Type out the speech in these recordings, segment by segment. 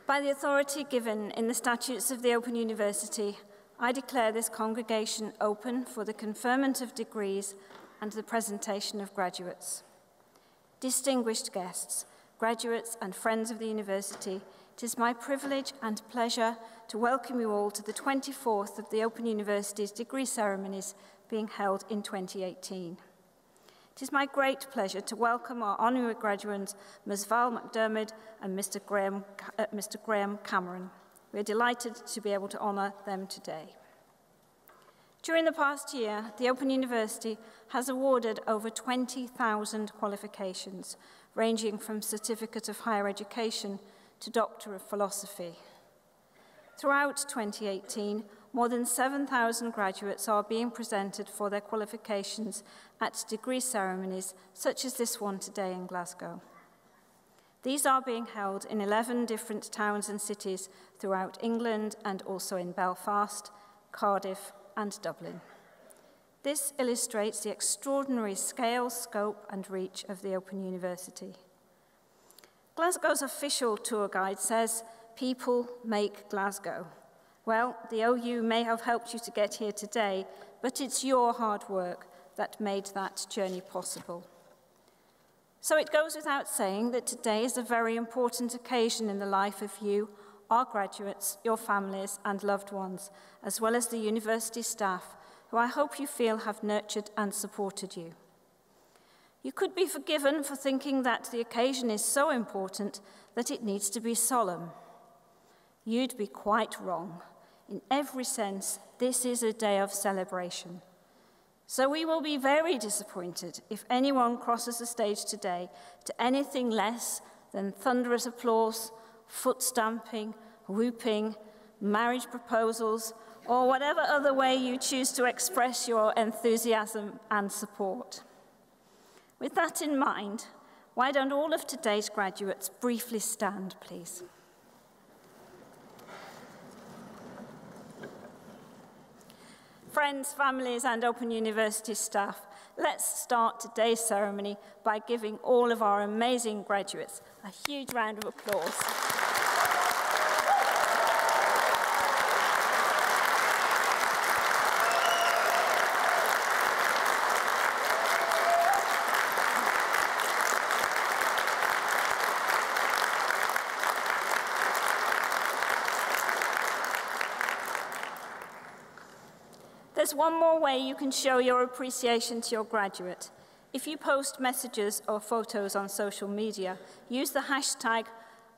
By the authority given in the statutes of the Open University, I declare this congregation open for the conferment of degrees and the presentation of graduates. Distinguished guests, graduates and friends of the university, it is my privilege and pleasure to welcome you all to the 24th of the Open University's degree ceremonies being held in 2018. It is my great pleasure to welcome our honorary graduates, Ms. Val Mcdermid and Mr. Graham Cameron. We are delighted to be able to honour them today. During the past year, the Open University has awarded over 20,000 qualifications, ranging from Certificate of Higher Education to Doctor of Philosophy. Throughout 2018, more than 7,000 graduates are being presented for their qualifications at degree ceremonies such as this one today in Glasgow. These are being held in 11 different towns and cities throughout England and also in Belfast, Cardiff and Dublin. This illustrates the extraordinary scale, scope and reach of the Open University. Glasgow's official tour guide says, "People make Glasgow." Well, the OU may have helped you to get here today, but it's your hard work that made that journey possible. So it goes without saying that today is a very important occasion in the life of you, our graduates, your families and loved ones, as well as the university staff, who I hope you feel have nurtured and supported you. You could be forgiven for thinking that the occasion is so important that it needs to be solemn. You'd be quite wrong. In every sense, this is a day of celebration. So we will be very disappointed if anyone crosses the stage today to anything less than thunderous applause, foot stamping, whooping, marriage proposals, or whatever other way you choose to express your enthusiasm and support. With that in mind, why don't all of today's graduates briefly stand, please? Friends, families, and Open University staff, let's start today's ceremony by giving all of our amazing graduates a huge round of applause. There's one more way you can show your appreciation to your graduate. If you post messages or photos on social media, use the hashtag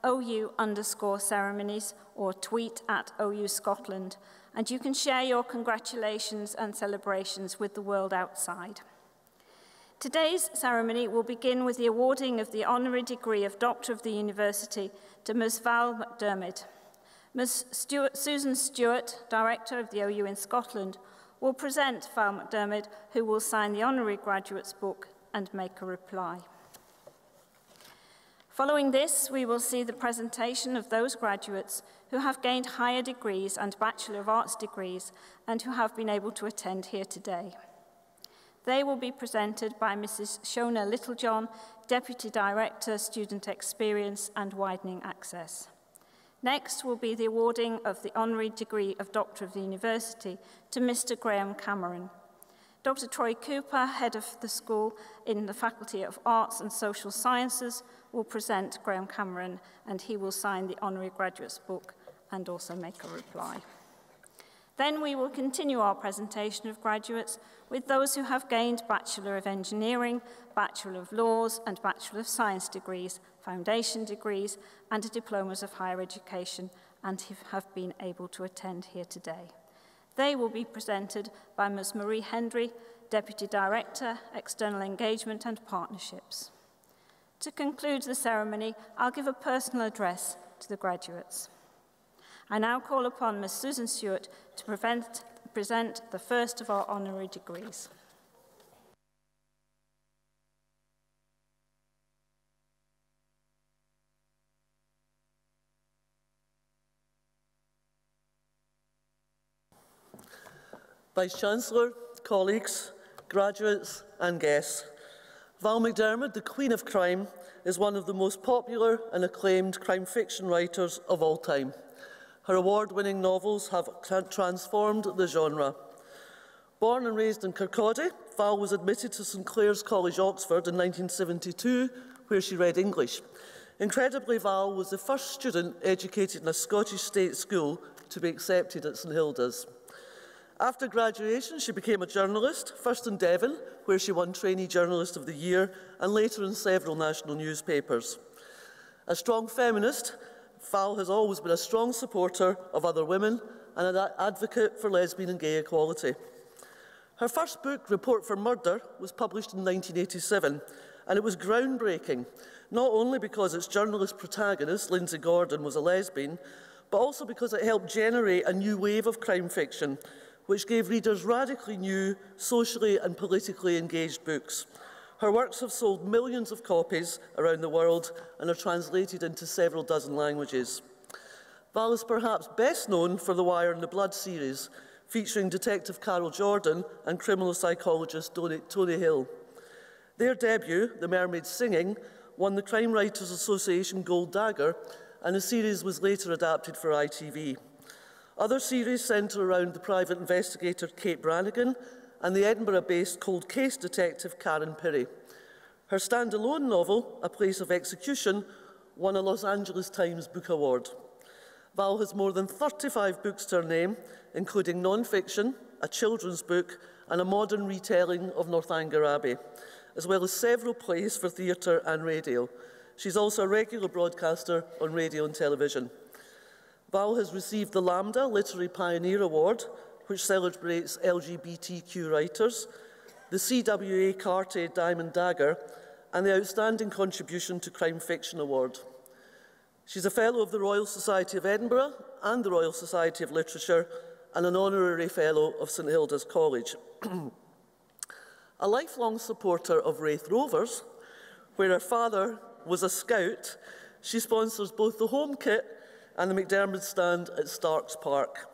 OU_ceremonies or tweet at OU Scotland, and you can share your congratulations and celebrations with the world outside. Today's ceremony will begin with the awarding of the honorary degree of Doctor of the University to Ms. Val Mcdermid. Ms. Susan Stewart, Director of the OU in Scotland, will present Val Mcdermid, who will sign the honorary graduate's book and make a reply. Following this, we will see the presentation of those graduates who have gained higher degrees and Bachelor of Arts degrees and who have been able to attend here today. They will be presented by Mrs. Shona Littlejohn, Deputy Director, Student Experience and Widening Access. Next will be the awarding of the honorary degree of Doctor of the University to Mr. Graham Cameron. Dr. Troy Cooper, head of the school in the Faculty of Arts and Social Sciences, will present Graham Cameron, and he will sign the honorary graduate's book and also make a reply. Then we will continue our presentation of graduates with those who have gained Bachelor of Engineering, Bachelor of Laws and Bachelor of Science degrees, foundation degrees and diplomas of higher education and have been able to attend here today. They will be presented by Ms. Marie Hendry, Deputy Director, External Engagement and Partnerships. To conclude the ceremony, I'll give a personal address to the graduates. I now call upon Ms. Susan Stewart to present the first of our honorary degrees. Vice-Chancellor, colleagues, graduates and guests, Val Mcdermid, the Queen of Crime, is one of the most popular and acclaimed crime fiction writers of all time. Her award-winning novels have transformed the genre. Born and raised in Kirkcaldy, Val was admitted to St Clair's College, Oxford in 1972, where she read English. Incredibly, Val was the first student educated in a Scottish state school to be accepted at St Hilda's. After graduation, she became a journalist, first in Devon, where she won Trainee Journalist of the Year, and later in several national newspapers. A strong feminist, Val has always been a strong supporter of other women and an advocate for lesbian and gay equality. Her first book, Report for Murder, was published in 1987, and it was groundbreaking, not only because its journalist protagonist, Lindsay Gordon, was a lesbian, but also because it helped generate a new wave of crime fiction, which gave readers radically new, socially and politically engaged books. Her works have sold millions of copies around the world and are translated into several dozen languages. Val is perhaps best known for the Wire and the Blood series, featuring Detective Carol Jordan and criminal psychologist Tony Hill. Their debut, The Mermaid Singing, won the Crime Writers Association Gold Dagger, and the series was later adapted for ITV. Other series centre around the private investigator Kate Brannigan and the Edinburgh-based cold case detective Karen Pirrie. Her standalone novel, A Place of Execution, won a Los Angeles Times Book Award. Val has more than 35 books to her name, including non-fiction, a children's book, and a modern retelling of Northanger Abbey, as well as several plays for theatre and radio. She's also a regular broadcaster on radio and television. Val has received the Lambda Literary Pioneer Award, which celebrates LGBTQ writers, the CWA Cartier Diamond Dagger, and the Outstanding Contribution to Crime Fiction Award. She's a Fellow of the Royal Society of Edinburgh and the Royal Society of Literature, and an Honorary Fellow of St Hilda's College. A lifelong supporter of Wraith Rovers, where her father was a scout, she sponsors both the home kit and the Mcdermid stand at Starks Park.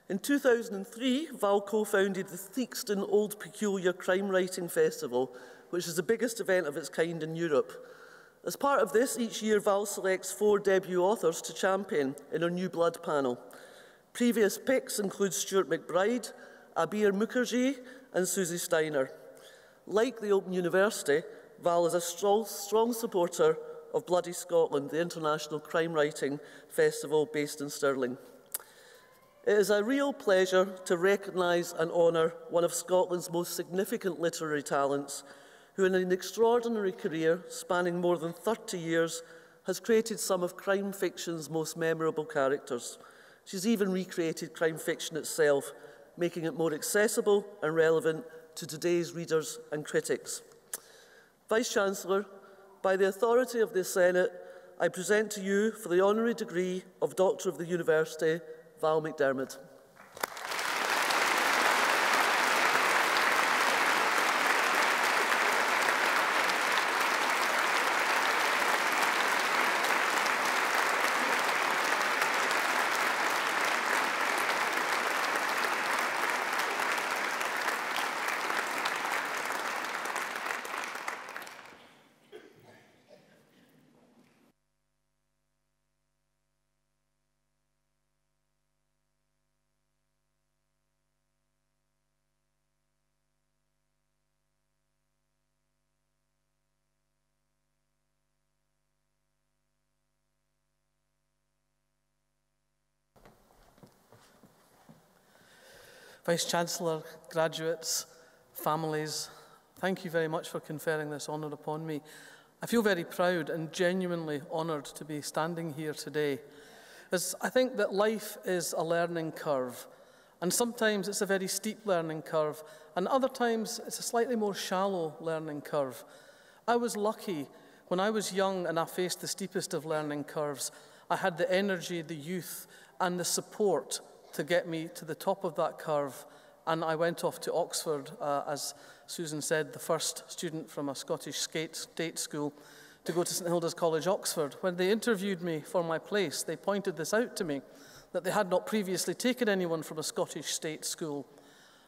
In 2003, Val co-founded the Theakston Old Peculiar Crime Writing Festival, which is the biggest event of its kind in Europe. As part of this, each year Val selects 4 debut authors to champion in her New Blood panel. Previous picks include Stuart McBride, Abir Mukherjee and Susie Steiner. Like the Open University, Val is a strong supporter of Bloody Scotland, the international crime writing festival based in Stirling. It is a real pleasure to recognise and honour one of Scotland's most significant literary talents, who in an extraordinary career spanning more than 30 years has created some of crime fiction's most memorable characters. She's even recreated crime fiction itself, making it more accessible and relevant to today's readers and critics. Vice-Chancellor, by the authority of the Senate, I present to you for the honorary degree of Doctor of the University, Val Mcdermid. Vice-Chancellor, graduates, families, thank you very much for conferring this honour upon me. I feel very proud and genuinely honoured to be standing here today, as I think that life is a learning curve, and sometimes it's a very steep learning curve, and other times it's a slightly more shallow learning curve. I was lucky when I was young and I faced the steepest of learning curves. I had the energy, the youth, and the support to get me to the top of that curve, and I went off to Oxford, as Susan said, the first student from a Scottish state school to go to St Hilda's College, Oxford. When they interviewed me for my place, they pointed this out to me, that they had not previously taken anyone from a Scottish state school.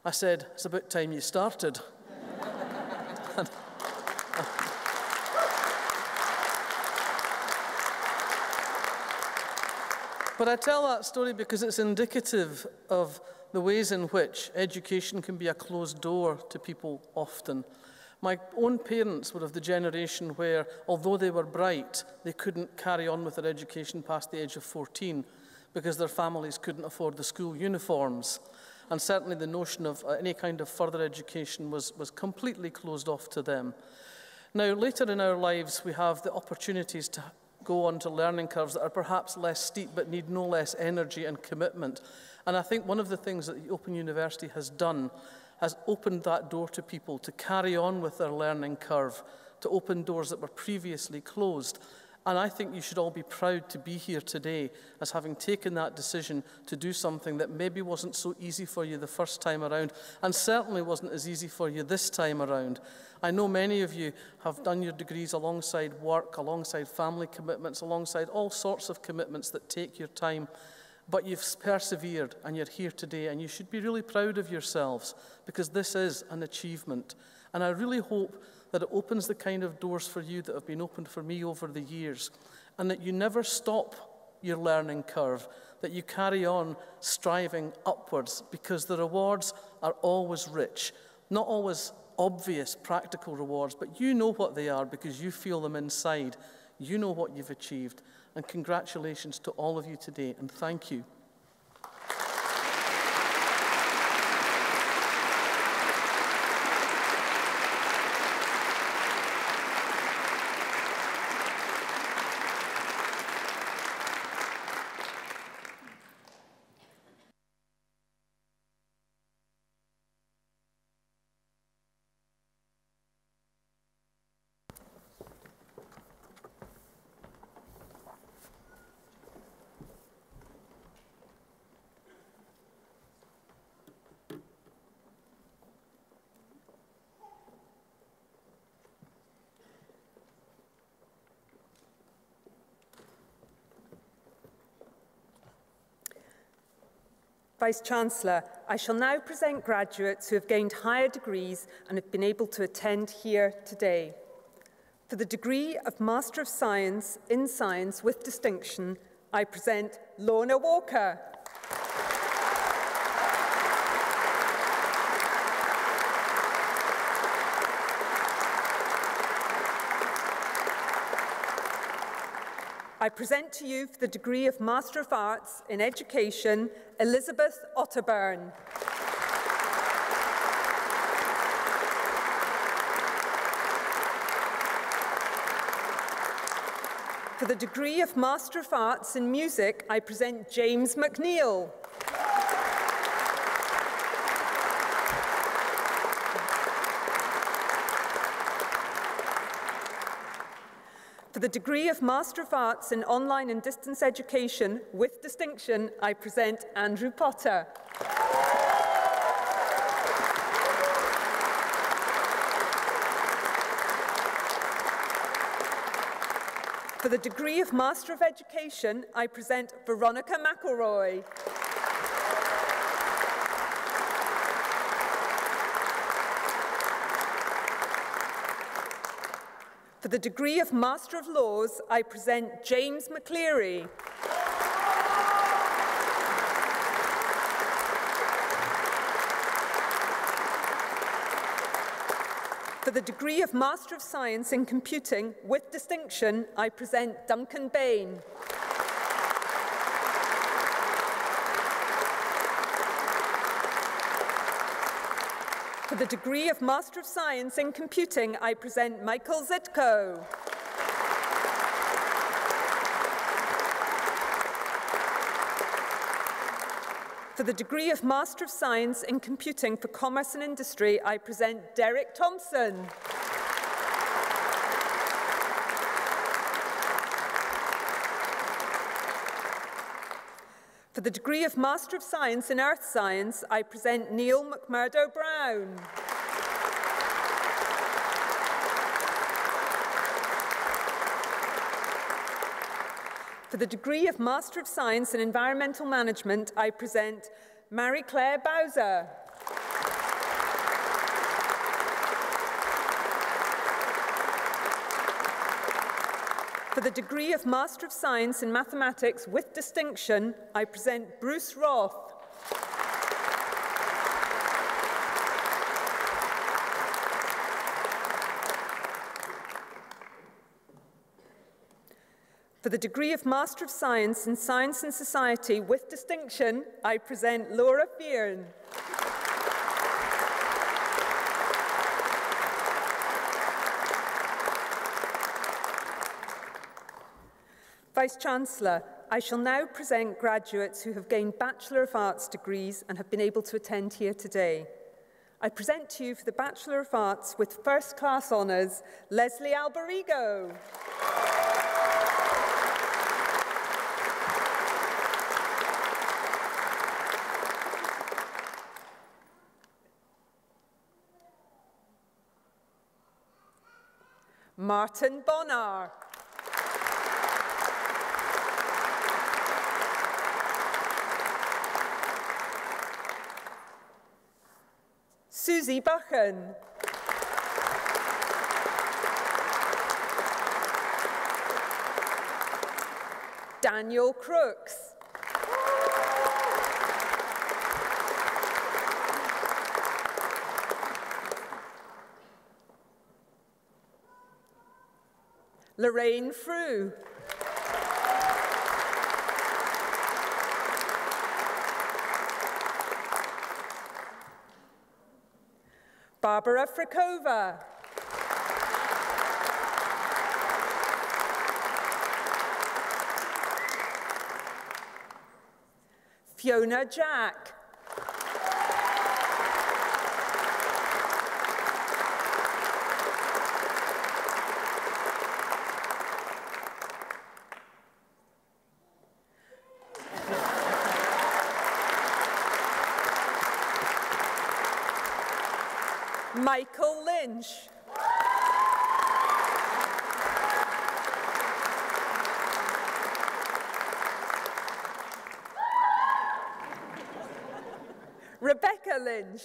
I said, it's about time you started. But I tell that story because it's indicative of the ways in which education can be a closed door to people often. My own parents were of the generation where, although they were bright, they couldn't carry on with their education past the age of 14 because their families couldn't afford the school uniforms. And certainly the notion of any kind of further education was completely closed off to them. Now, later in our lives, we have the opportunities to go on to learning curves that are perhaps less steep but need no less energy and commitment. And I think one of the things that the Open University has done has opened that door to people to carry on with their learning curve, to open doors that were previously closed. And I think you should all be proud to be here today as having taken that decision to do something that maybe wasn't so easy for you the first time around, and certainly wasn't as easy for you this time around. I know many of you have done your degrees alongside work, alongside family commitments, alongside all sorts of commitments that take your time, but you've persevered and you're here today, and you should be really proud of yourselves because this is an achievement. And I really hope that it opens the kind of doors for you that have been opened for me over the years, and that you never stop your learning curve, that you carry on striving upwards, because the rewards are always rich, not always obvious practical rewards, but you know what they are because you feel them inside. You know what you've achieved. And congratulations to all of you today, and thank you. Vice-Chancellor, I shall now present graduates who have gained higher degrees and have been able to attend here today. For the degree of Master of Science in Science with distinction, I present Lorna Walker. I present to you for the degree of Master of Arts in Education, Elizabeth Otterburn. For the degree of Master of Arts in Music, I present James McNeill. For the degree of Master of Arts in Online and Distance Education with distinction, I present Andrew Potter. For the degree of Master of Education, I present Veronica McElroy. For the degree of Master of Laws, I present James McCleary. For the degree of Master of Science in Computing with distinction, I present Duncan Bain. For the degree of Master of Science in Computing, I present Michael Zitko. For the degree of Master of Science in Computing for Commerce and Industry, I present Derek Thompson. For the degree of Master of Science in Earth Science, I present Neil McMurdo-Brown. For the degree of Master of Science in Environmental Management, I present Marie-Claire Bowser. For For the degree of Master of Science in Mathematics with distinction, I present Bruce Roth. For the degree of Master of Science in Science and Society with distinction, I present Laura Fearn. Vice-Chancellor, I shall now present graduates who have gained Bachelor of Arts degrees and have been able to attend here today. I present to you for the Bachelor of Arts with first-class honours, Leslie Alberigo. Martin Bonnar. Susie Buchan. Daniel Crooks. Lorraine Frew. Barbara Frikova. Fiona Jack. Michael Lynch. Rebecca Lynch.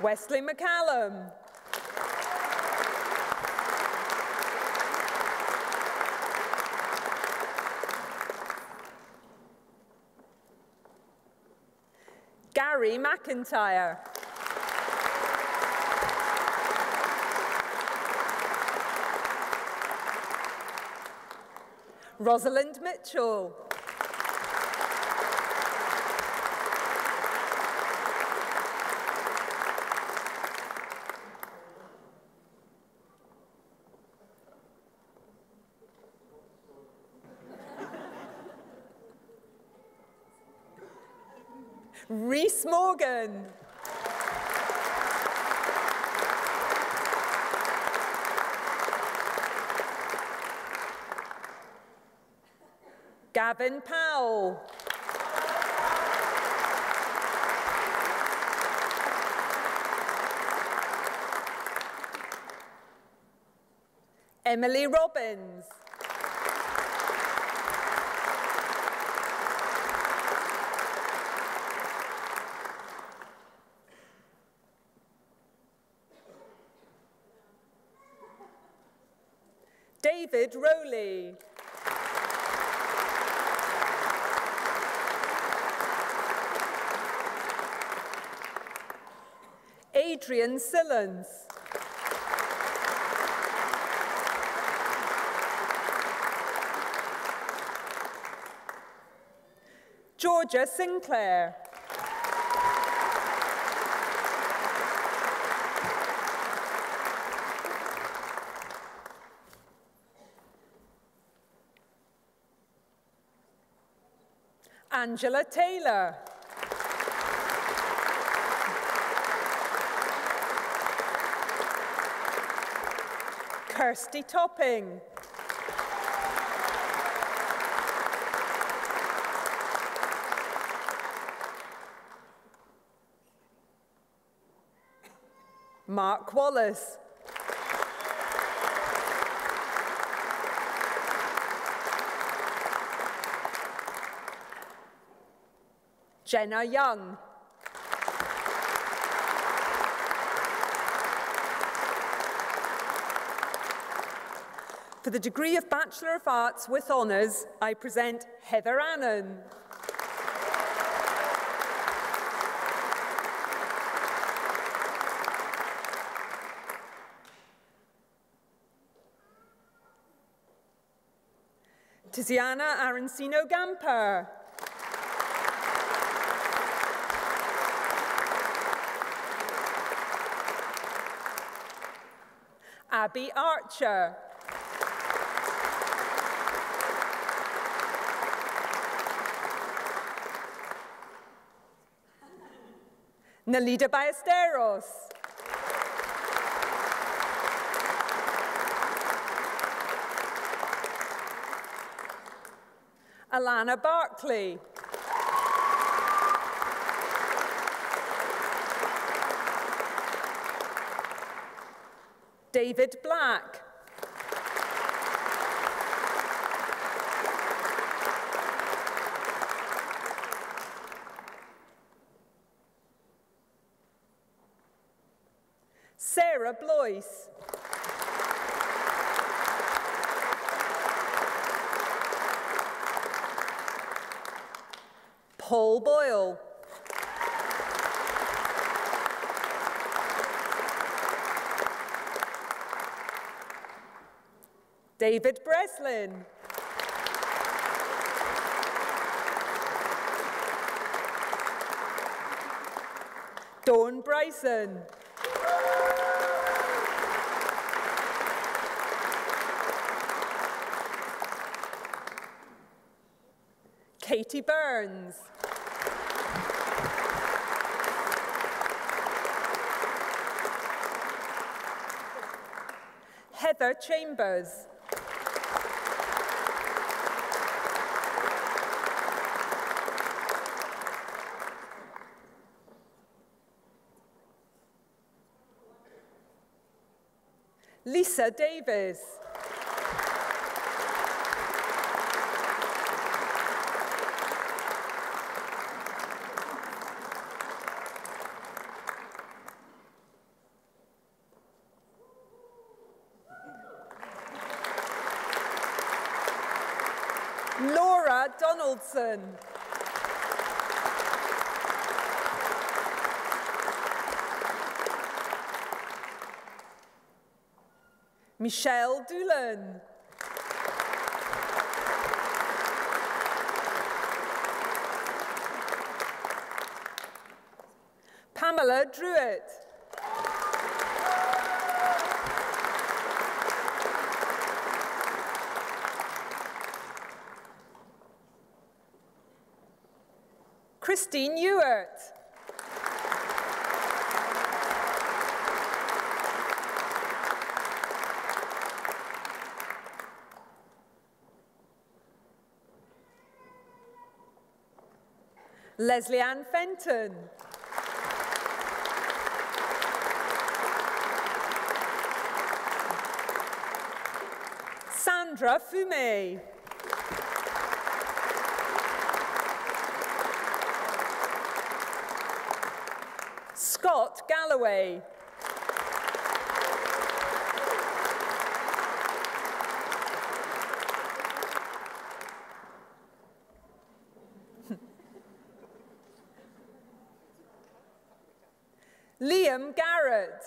Wesley McCallum. Gary McIntyre. Rosalind Mitchell. Rhys Morgan. Gavin Powell. Emily Robbins. David Rowley. Adrian Sillans. Georgia Sinclair. Angela Taylor. Kirsty Topping. Mark Wallace. Jenna Young. For the degree of Bachelor of Arts with Honours, I present Heather Annan. Tiziana Arancino Gamper. Abby Archer. Nalida Ballesteros. Alana Barkley. David Black. Sarah Blois. Paul Boyle. David Breslin. Dawn Bryson. Katie Burns. Heather Chambers. Lisa Davis. Laura Donaldson. Michelle Doolan. Pamela Druitt. Christine Ewart. Leslie Ann Fenton. Sandra Fume. Scott Galloway. Liam Garrett.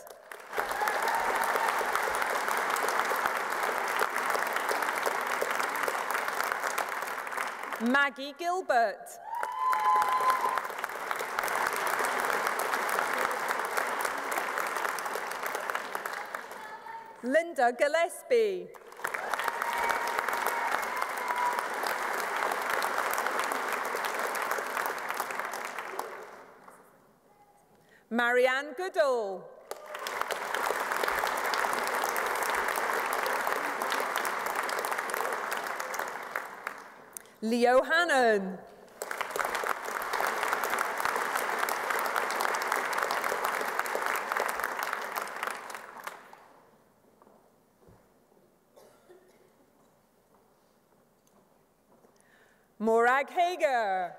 Maggie Gilbert. Linda Gillespie. Marianne Goodall. Leo Hannon. Morag Hager.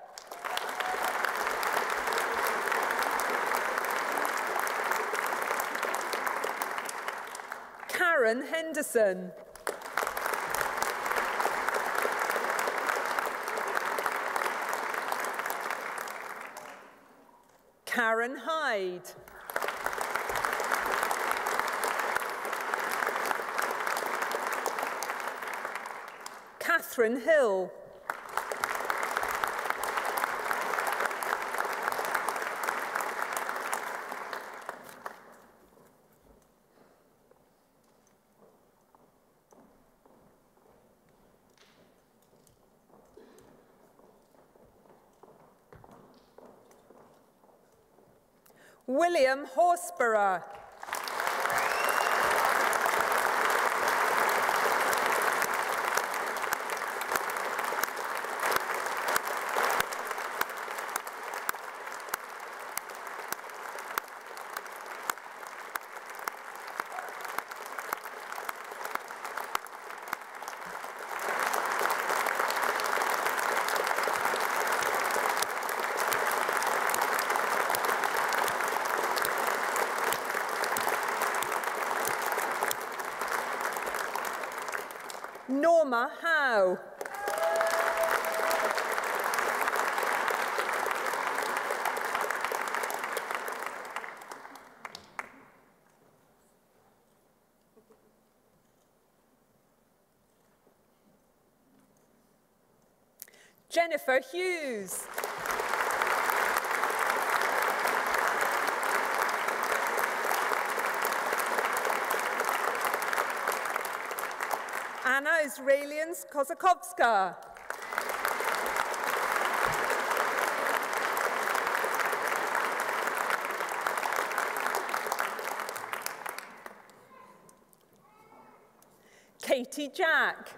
Karen Henderson. Karen Hyde. Catherine Hill. William Horsburgh. Norma Howe. Jennifer Hughes. Anna Israelians-Kozakowska. Katie Jack.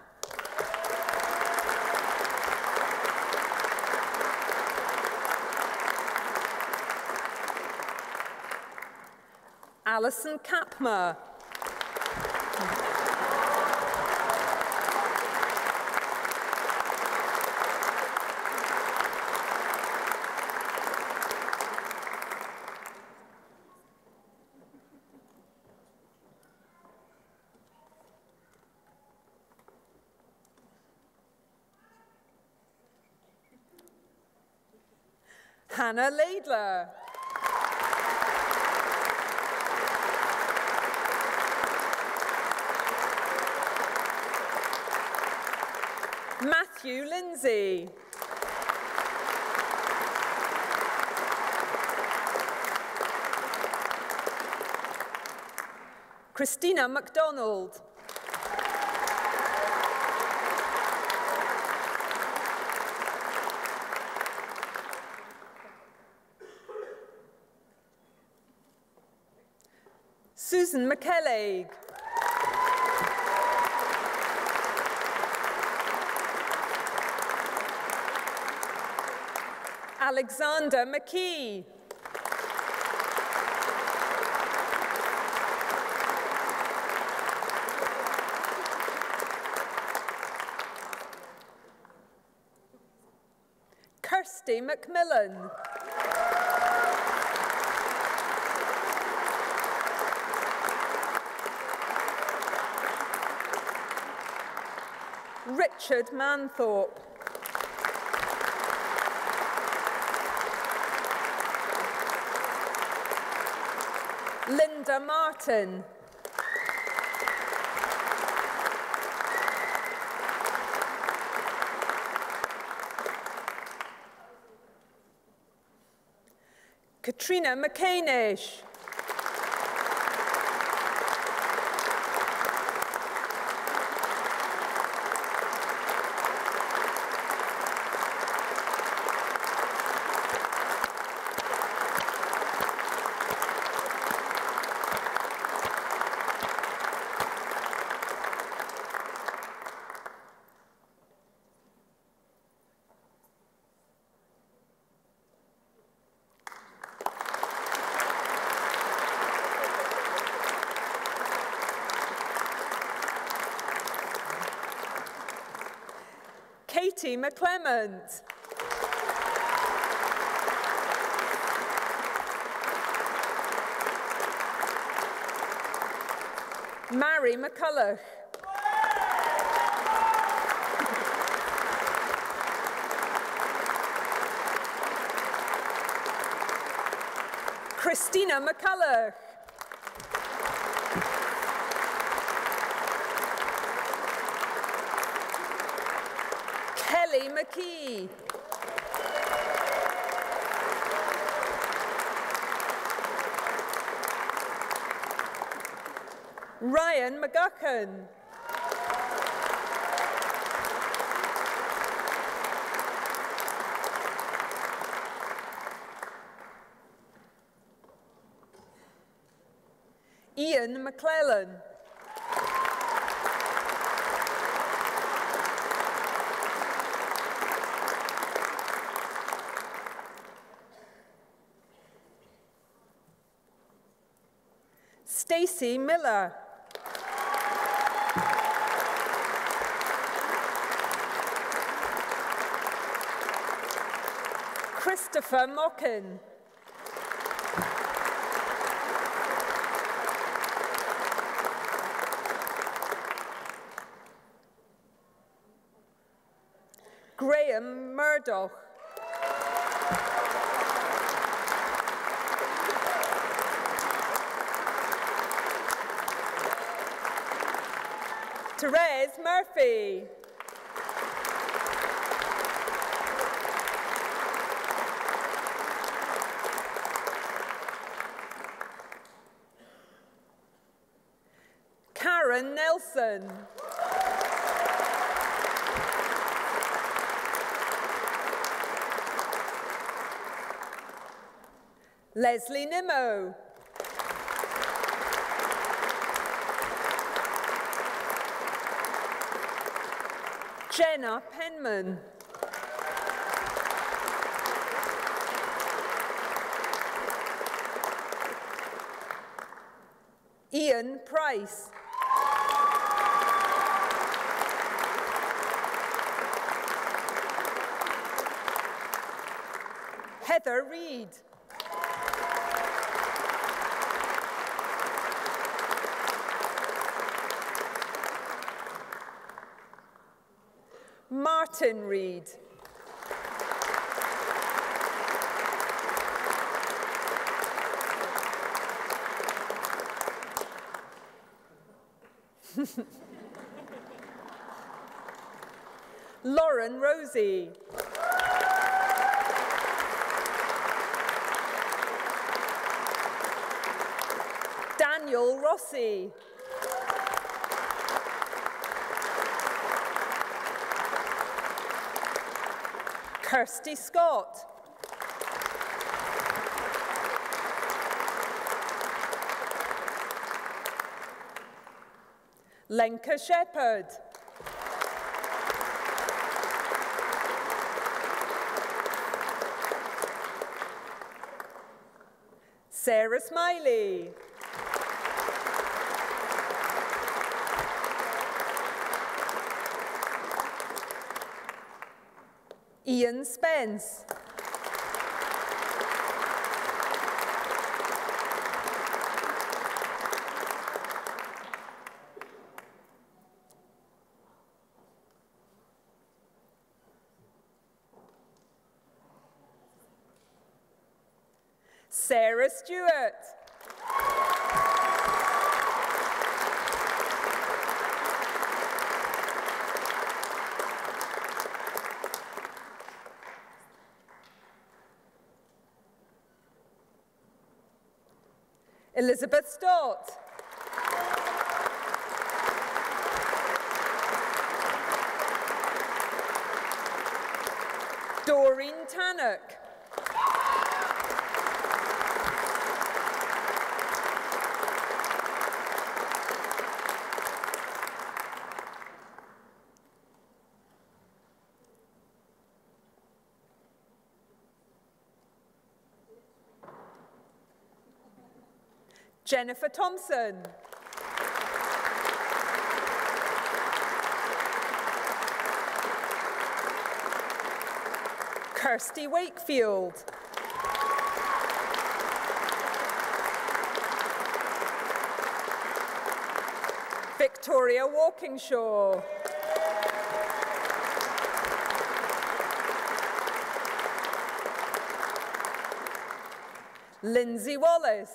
Alison Kapma. Hannah Laidler. Matthew Lindsay. Christina MacDonald. Susan McKellig. Alexander McKee. Kirsty McMillan. Richard Manthorpe. Linda Martin. Katrina McCainish. Katie McClement. Mary McCulloch. Christina McCulloch. Kelly McKee. Ryan McGuckin. Ian McClellan. Stacey Miller. Christopher Mockin. Graham Murdoch. Therese Murphy. Karen Nelson. Leslie Nimmo. Jenna Penman. Ian Price. Heather Reid. Martin Reid. Lauren Rosie. Daniel Rossi. Kirsty Scott. Lenka Shepherd. Sarah Smiley. Ian Spence. Sarah Stewart. Elizabeth Stott. Doreen Tannock. Jennifer Thompson. Kirsty Wakefield. Victoria Walkingshaw. Lindsay Wallace.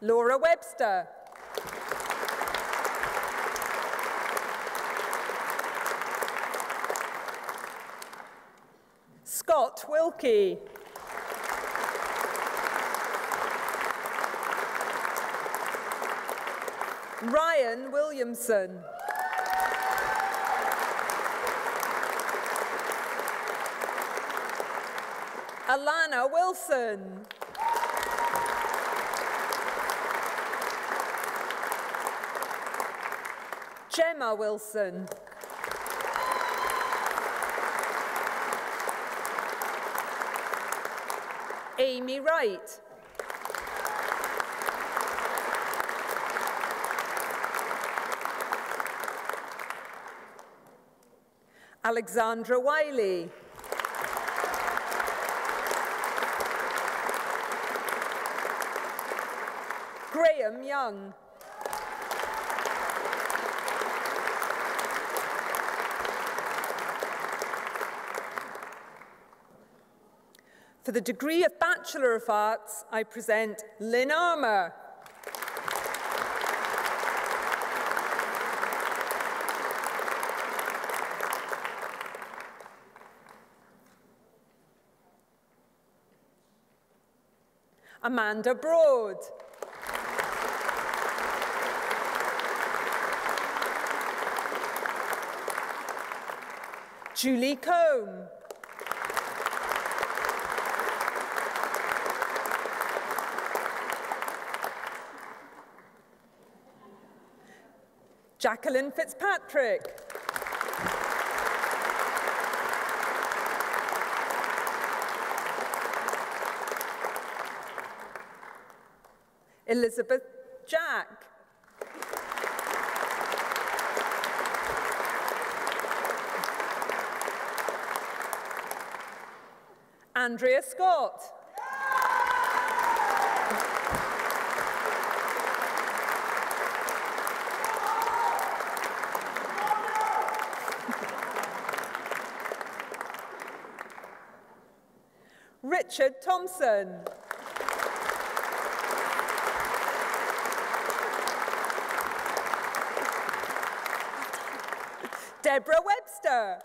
Laura Webster. Scott Wilkie. Ryan Williamson. Alana Wilson. Gemma Wilson. Amy Wright. Alexandra Wiley. Graham Young. For the degree of Bachelor of Arts, I present Lynn Armour. Amanda Broad. Julie Combe. Jacqueline Fitzpatrick. Elizabeth Jack. Andrea Scott. Richard Thompson. Deborah Webster.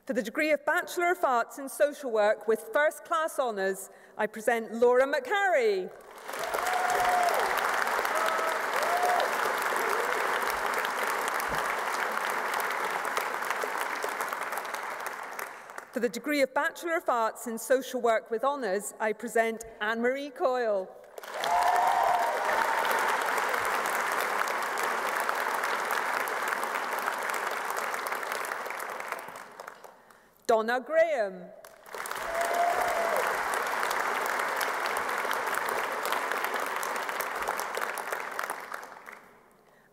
For the degree of Bachelor of Arts in Social Work with First Class Honours, I present Laura McHarry. For the degree of Bachelor of Arts in Social Work with Honours, I present Anne-Marie Coyle. Donna Graham.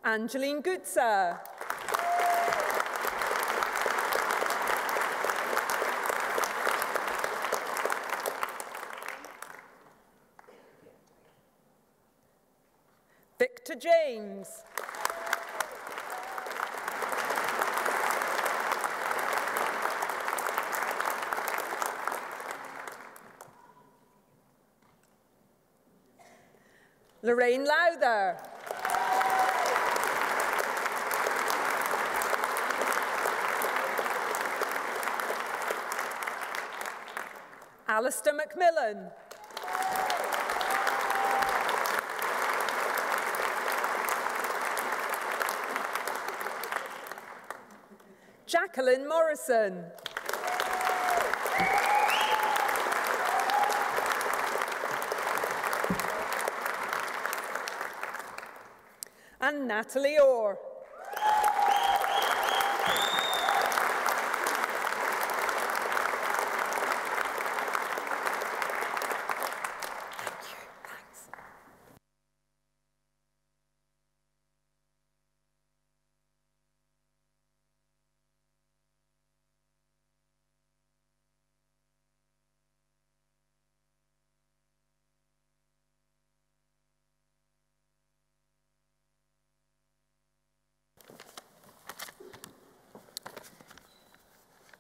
Angeline Gutsa. Victor James. Lorraine Lowther. Alistair McMillan. Jacqueline Morrison. And Natalie Orr.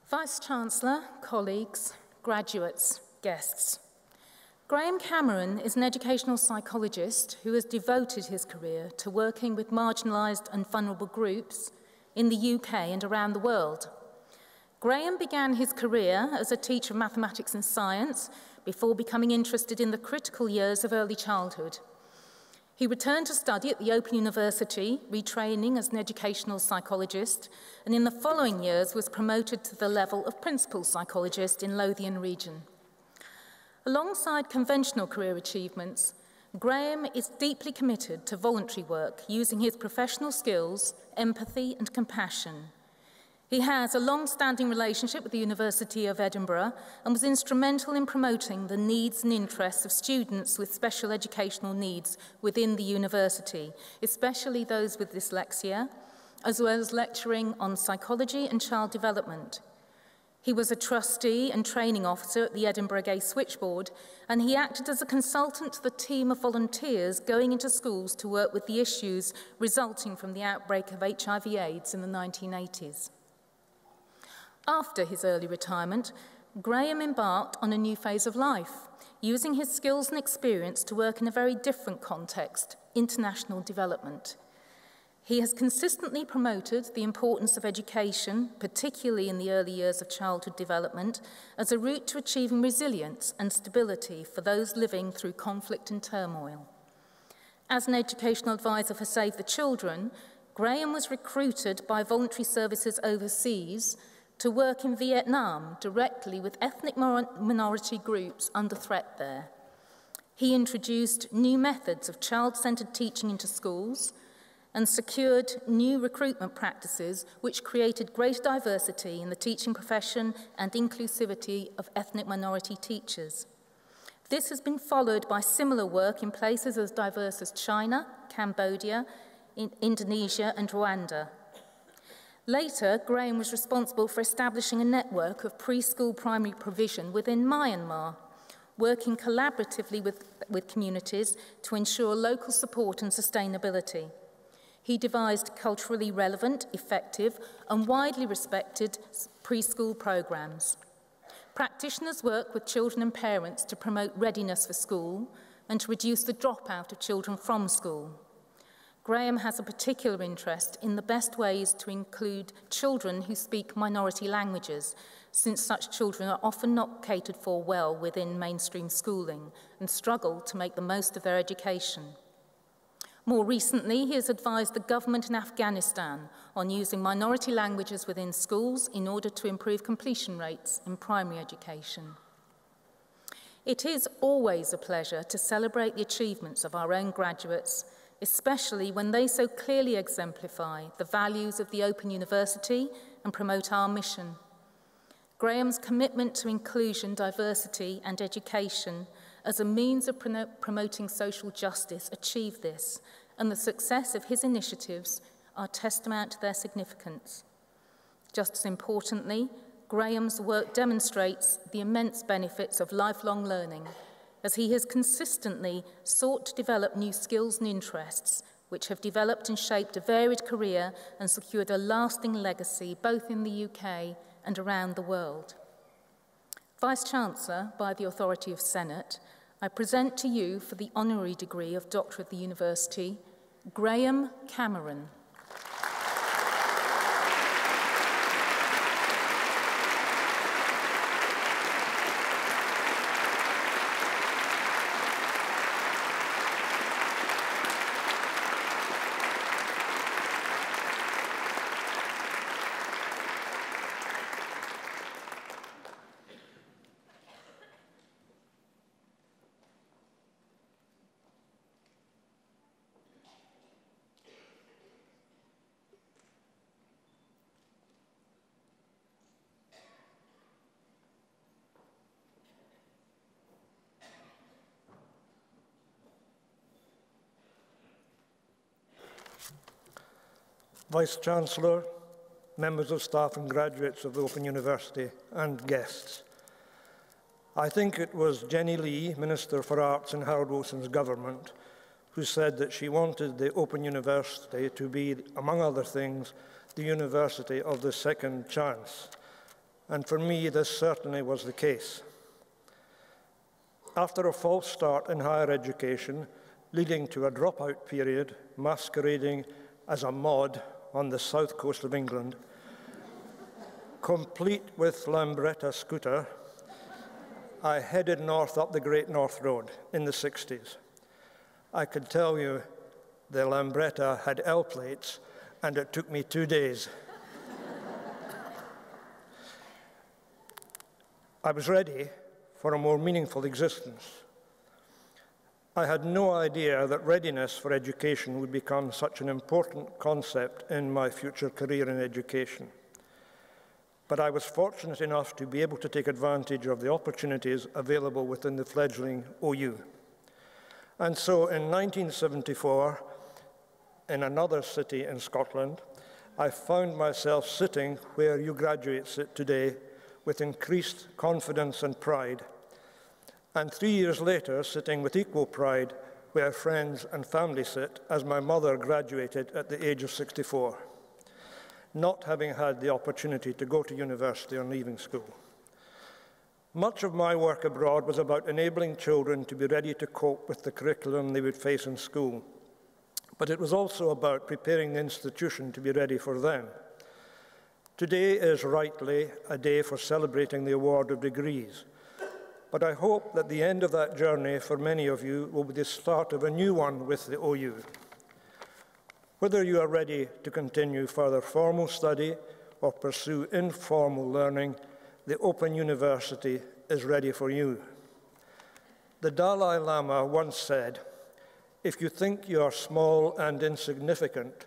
Vice-Chancellor, colleagues, graduates, guests. Graham Cameron is an educational psychologist who has devoted his career to working with marginalised and vulnerable groups in the UK and around the world. Graham began his career as a teacher of mathematics and science before becoming interested in the critical years of early childhood. He returned to study at the Open University, retraining as an educational psychologist, and in the following years was promoted to the level of principal psychologist in Lothian region. Alongside conventional career achievements, Graham is deeply committed to voluntary work, using his professional skills, empathy and compassion. He has a long-standing relationship with the University of Edinburgh and was instrumental in promoting the needs and interests of students with special educational needs within the university, especially those with dyslexia, as well as lecturing on psychology and child development. He was a trustee and training officer at the Edinburgh Gay Switchboard, and he acted as a consultant to the team of volunteers going into schools to work with the issues resulting from the outbreak of HIV/AIDS in the 1980s. After his early retirement, Graham embarked on a new phase of life, using his skills and experience to work in a very different context, international development. He has consistently promoted the importance of education, particularly in the early years of childhood development, as a route to achieving resilience and stability for those living through conflict and turmoil. As an educational advisor for Save the Children, Graham was recruited by voluntary services overseas to work in Vietnam directly with ethnic minority groups under threat there. He introduced new methods of child-centred teaching into schools and secured new recruitment practices which created greater diversity in the teaching profession and inclusivity of ethnic minority teachers. This has been followed by similar work in places as diverse as China, Cambodia, Indonesia and Rwanda. Later, Graham was responsible for establishing a network of preschool primary provision within Myanmar, working collaboratively with communities to ensure local support and sustainability. He devised culturally relevant, effective, and widely respected preschool programs. Practitioners work with children and parents to promote readiness for school and to reduce the dropout of children from school. Graham has a particular interest in the best ways to include children who speak minority languages, since such children are often not catered for well within mainstream schooling and struggle to make the most of their education. More recently, he has advised the government in Afghanistan on using minority languages within schools in order to improve completion rates in primary education. It is always a pleasure to celebrate the achievements of our own graduates, especially when they so clearly exemplify the values of the Open University and promote our mission. Graham's commitment to inclusion, diversity and education as a means of promoting social justice achieved this, and the success of his initiatives are testament to their significance. Just as importantly, Graham's work demonstrates the immense benefits of lifelong learning, as he has consistently sought to develop new skills and interests which have developed and shaped a varied career and secured a lasting legacy both in the UK and around the world. Vice-Chancellor, by the authority of Senate, I present to you for the honorary degree of Doctor of the University, Graham Cameron. Vice-Chancellor, members of staff and graduates of the Open University, and guests. I think it was Jenny Lee, Minister for Arts in Harold Wilson's government, who said that she wanted the Open University to be, among other things, the university of the second chance. and for me this certainly was the case. After a false start in higher education, leading to a dropout period masquerading as a mod on the south coast of England, complete with Lambretta scooter, I headed north up the Great North Road in the 60s. I could tell you the Lambretta had L plates, and it took me 2 days. I was ready for a more meaningful existence. I had no idea that readiness for education would become such an important concept in my future career in education. But I was fortunate enough to be able to take advantage of the opportunities available within the fledgling OU. And so in 1974, in another city in Scotland, I found myself sitting where you graduates sit today with increased confidence and pride, and 3 years later sitting with equal pride where friends and family sit as my mother graduated at the age of 64, not having had the opportunity to go to university or leaving school. Much of my work abroad was about enabling children to be ready to cope with the curriculum they would face in school, but it was also about preparing the institution to be ready for them. Today is rightly a day for celebrating the award of degrees, but I hope that the end of that journey for many of you will be the start of a new one with the OU. Whether you are ready to continue further formal study or pursue informal learning, the Open University is ready for you. The Dalai Lama once said, "If you think you are small and insignificant,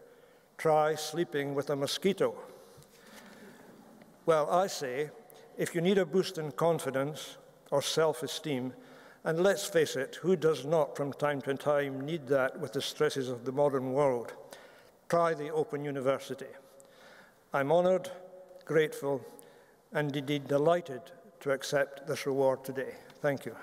try sleeping with a mosquito." Well, I say, if you need a boost in confidence or self-esteem, and let's face it, who does not from time to time need that with the stresses of the modern world, try the Open University. I'm honoured, grateful, and indeed delighted to accept this reward today. Thank you.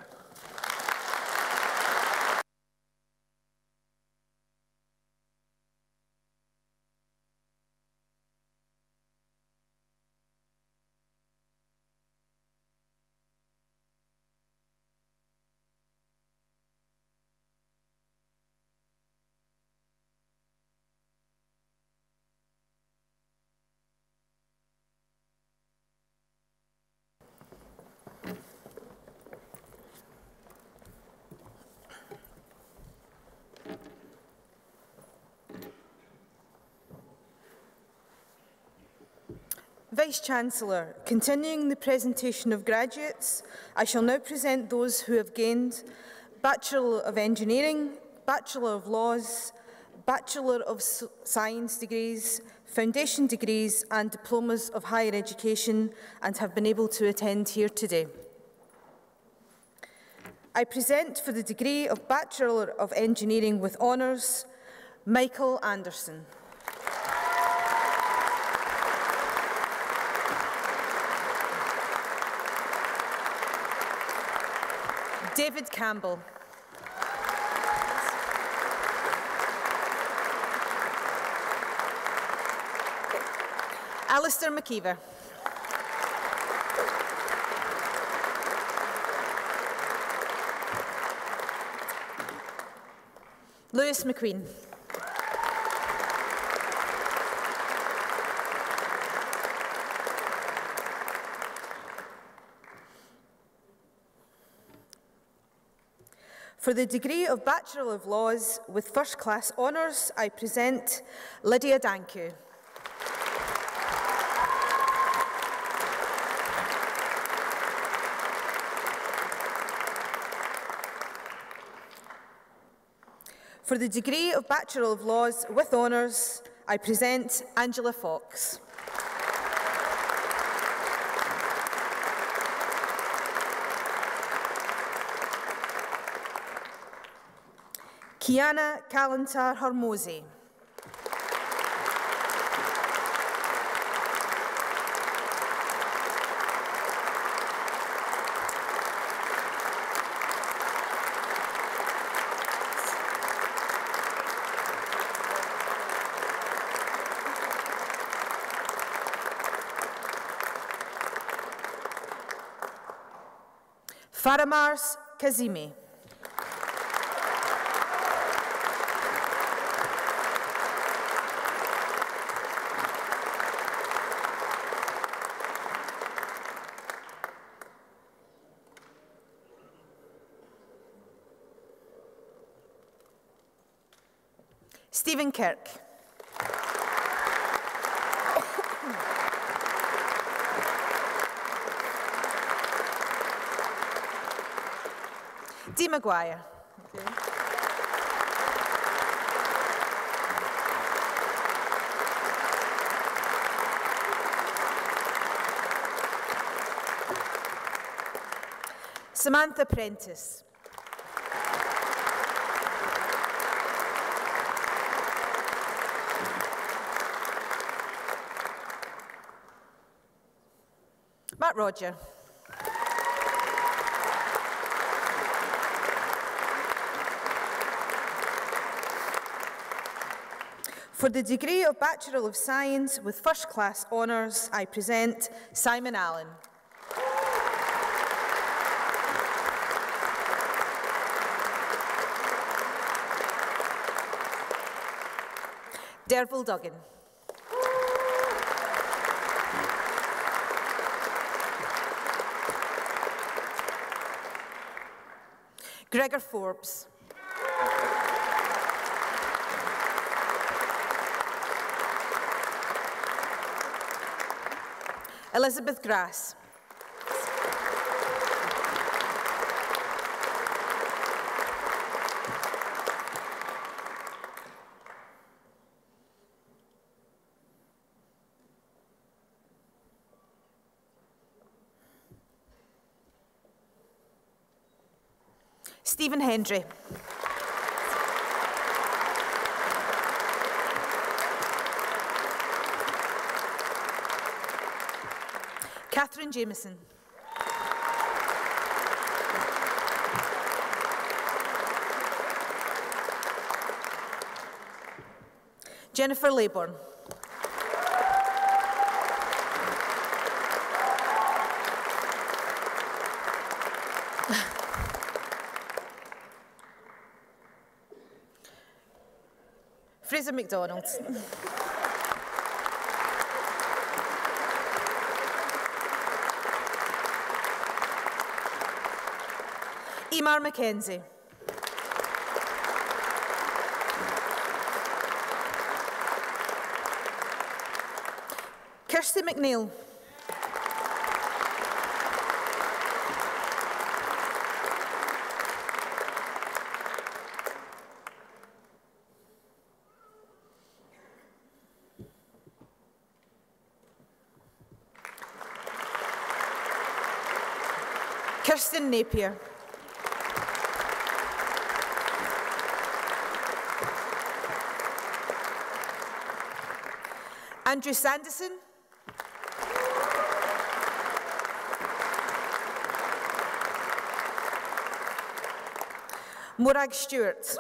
Vice-Chancellor, continuing the presentation of graduates, I shall now present those who have gained Bachelor of Engineering, Bachelor of Laws, Bachelor of Science degrees, Foundation degrees and diplomas of higher education and have been able to attend here today. I present for the degree of Bachelor of Engineering with Honours, Michael Anderson. David Campbell. Alistair McKeever. Lewis McQueen. For the degree of Bachelor of Laws with First Class Honours, I present Lydia Danku. For the degree of Bachelor of Laws with Honours, I present Angela Fox. Kiana Kalantar Hormozy. Faramars Kazimi. Stephen Kirk. Dee Maguire. Samantha Prentice. Matt Roger. For the degree of Bachelor of Science with First Class Honours, I present Simon Allen. Derval Duggan. Gregor Forbes. Elizabeth Grass. Stephen Hendry. Catherine Jameson. Jennifer Laybourne. Fraser McDonald. Eamar Mackenzie. Kirsty McNeil. Kirsten Napier. Andrew Sanderson. Morag Stewart.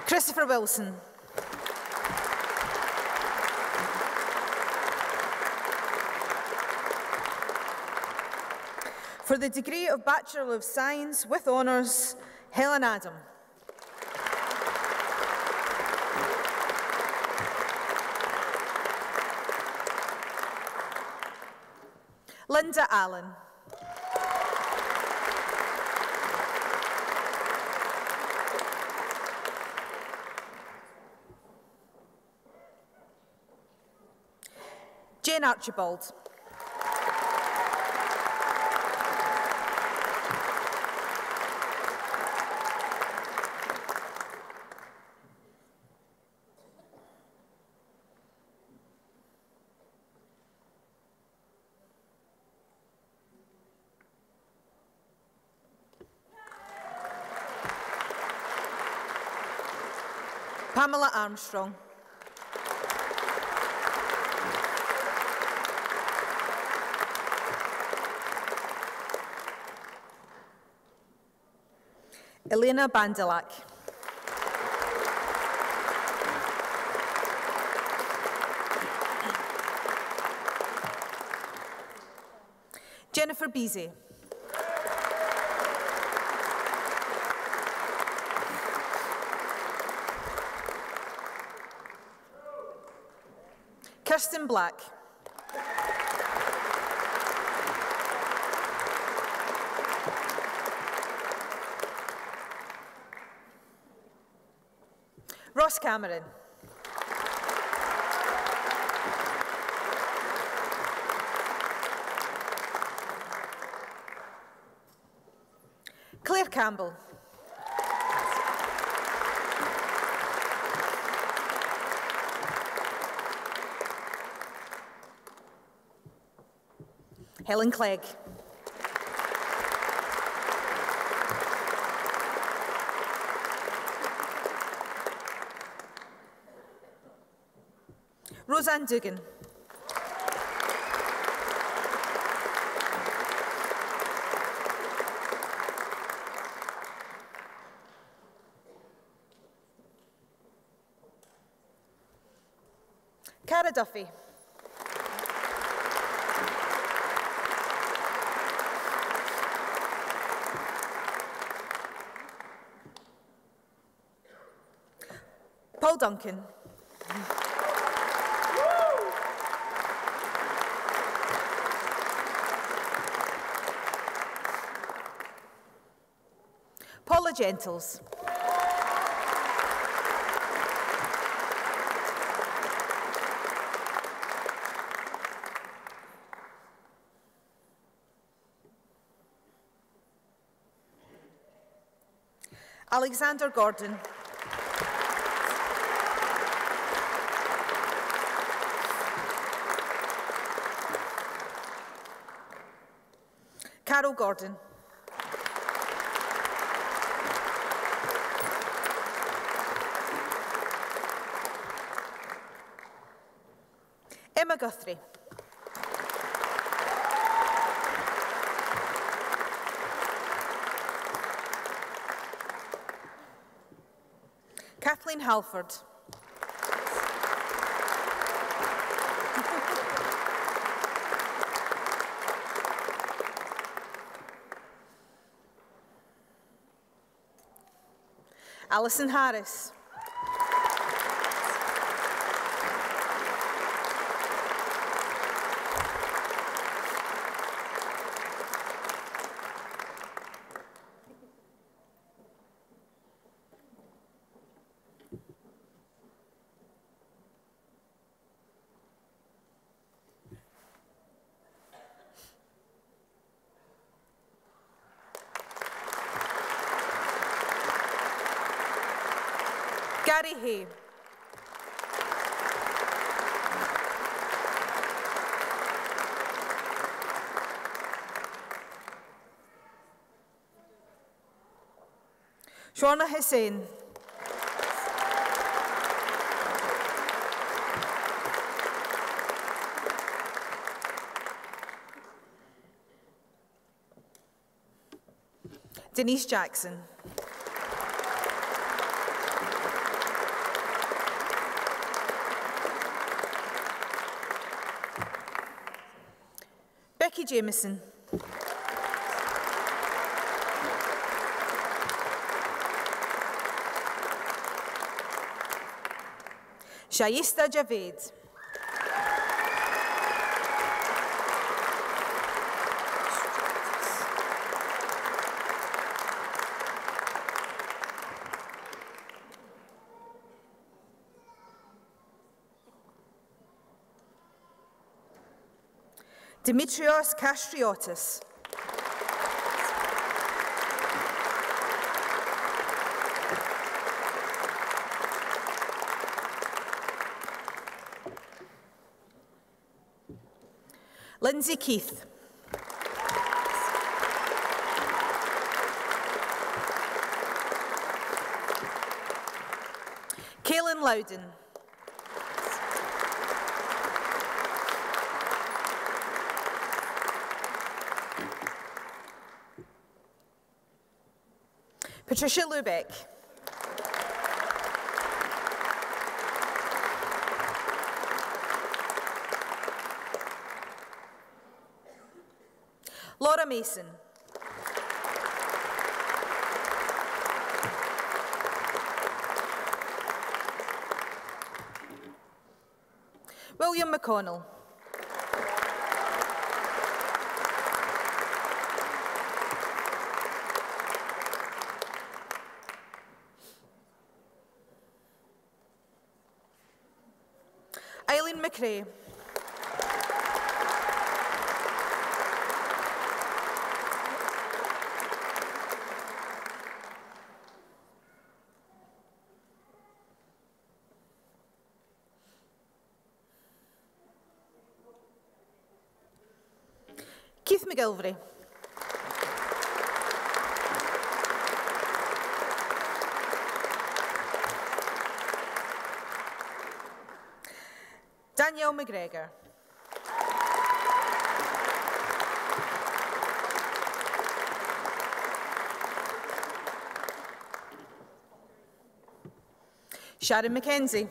Christopher Wilson. For the degree of Bachelor of Science with Honours, Helen Adam. Linda Allen. Jane Archibald. Pamela Armstrong. Elena Bandalak. Jennifer Beasy. Kirsten Black. Ross Cameron. Claire Campbell. Helen Clegg. Roseanne Dugan. Cara Duffy. Paul Duncan. Paula Gentles. Alexander Gordon. Carol Gordon. Emma Guthrie. Kathleen Halford. Alison Harris. Gary Hay. Shauna Hussain. Denise Jackson. Becky Jameson. Shaista Javed. Dimitrios Kastriotis. Lindsay Keith. Kaylin Loudon. Patricia Lubeck. Laura Mason. William McConnell. Eileen McRae. Keith McGilvray. Danielle McGregor. Sharon McKenzie.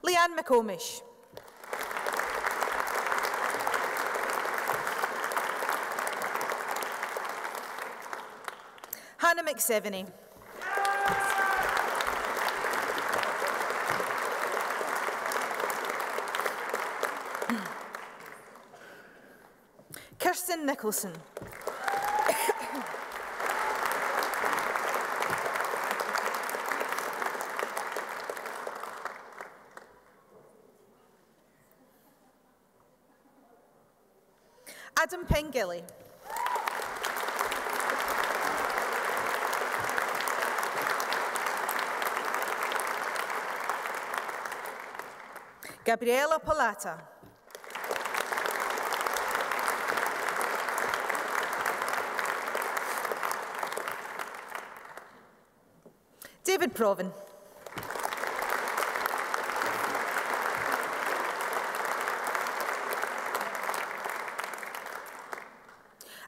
Leanne McComish. Hannah McSeveny. Kirsten Nicholson. Adam Pengilly. Gabriela Palata. David Proven.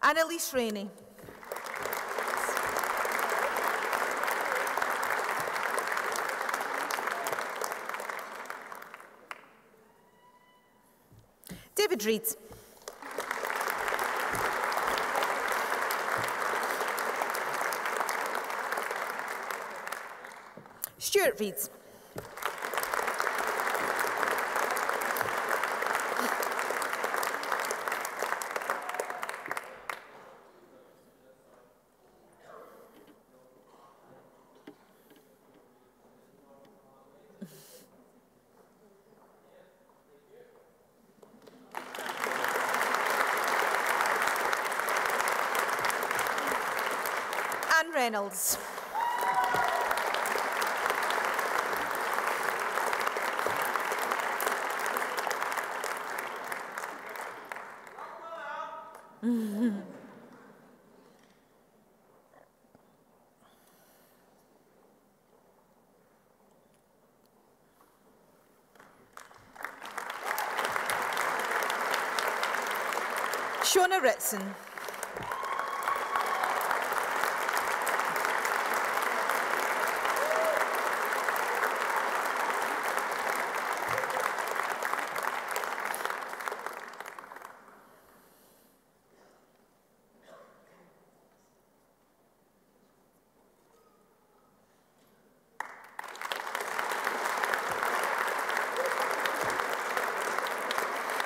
Annalise Rainey. David Reid. Stuart Reid. Anne Reynolds. Shona Ritson.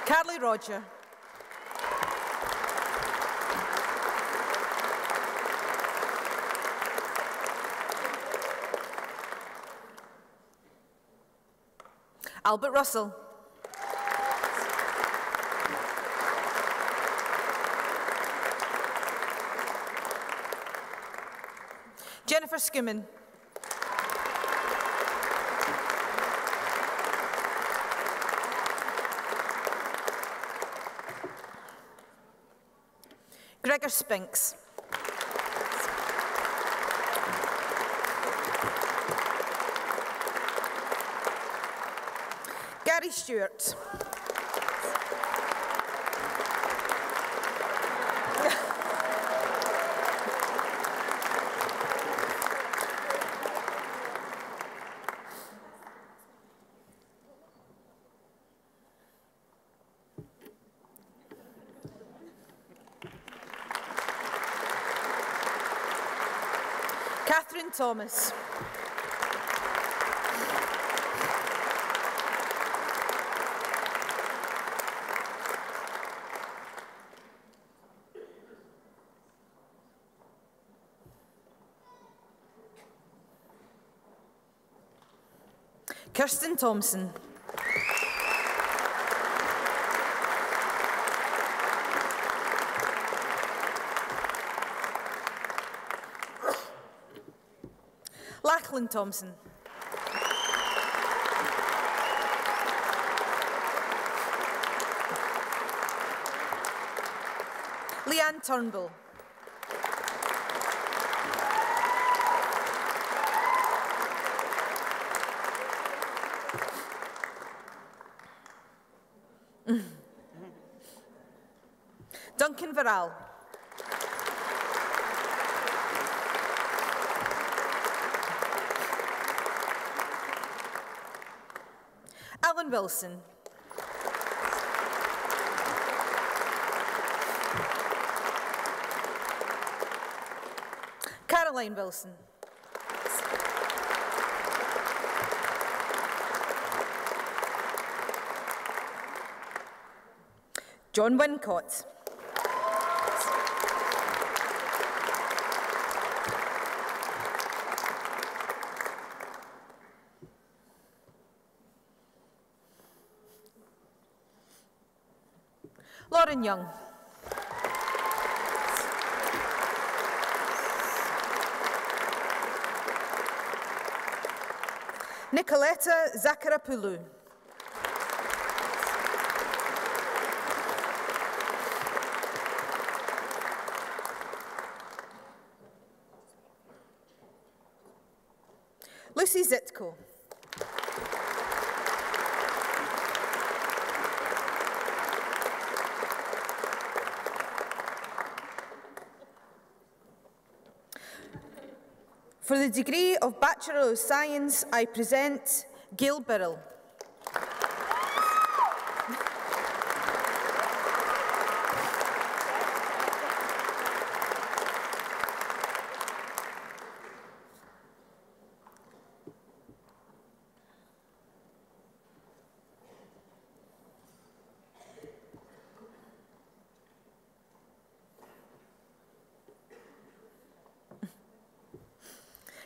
Carly Roger. Albert Russell. Jennifer Skimmin. Gregor Spinks. Gary Stewart. Catherine Thomas. Kirsten Thompson. Lachlan Thompson. Leanne Turnbull. Duncan Verral. Alan Wilson. Caroline Wilson. John Wincott. Lauren Young. Nicoletta Zakarapoulou. Lucy Zitko. For the degree of Bachelor of Science, I present Gail Birrell.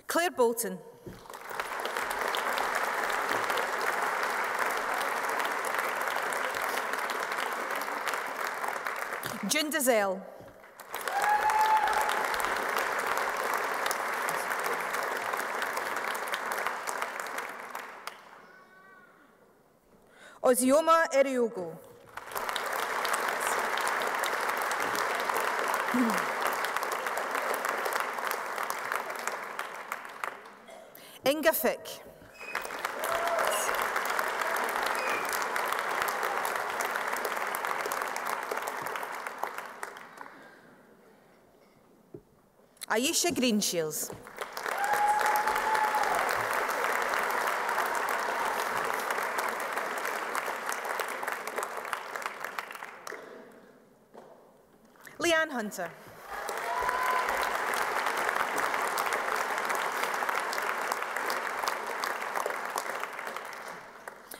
Claire Bolton. June Dazelle. Ozioma Eriogo. Inga Fick. Aisha Greenshields. Leanne Hunter.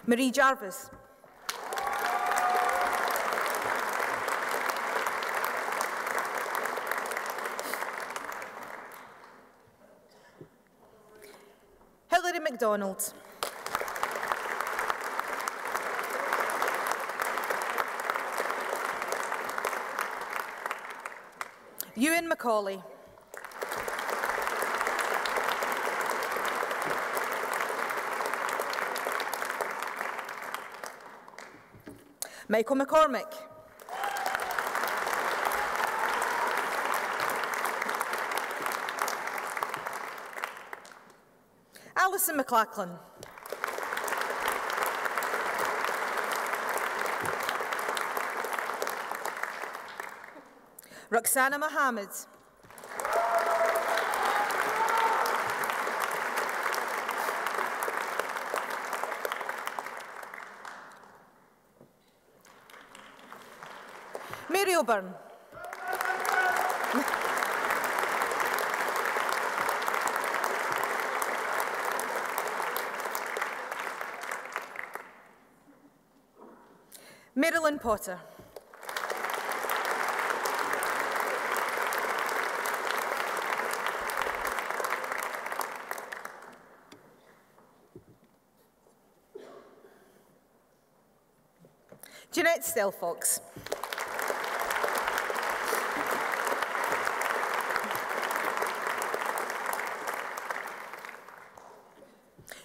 Marie Jarvis. Hilary MacDonald. Ewan Macaulay. Michael McCormick. Alison McLachlan. Roxana Mohammed. Mary O'Byrne. Marilyn Potter. Jeanette Stelfox.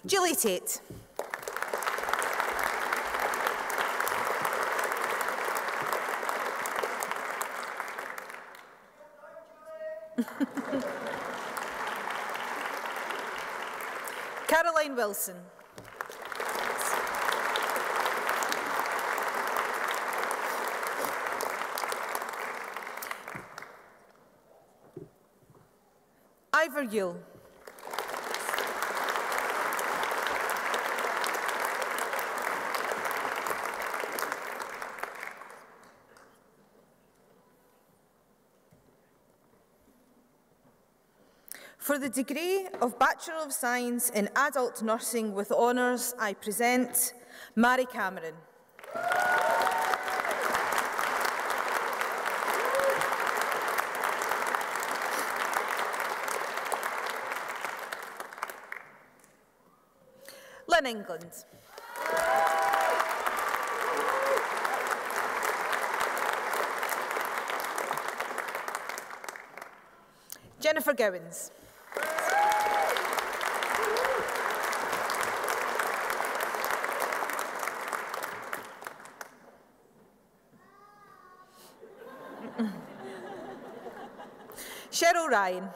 Julie Tate. Caroline Wilson. Ivor Yule. For the degree of Bachelor of Science in Adult Nursing with Honours, I present Mary Cameron. Lynn England. Jennifer Gowans. Cheryl Ryan.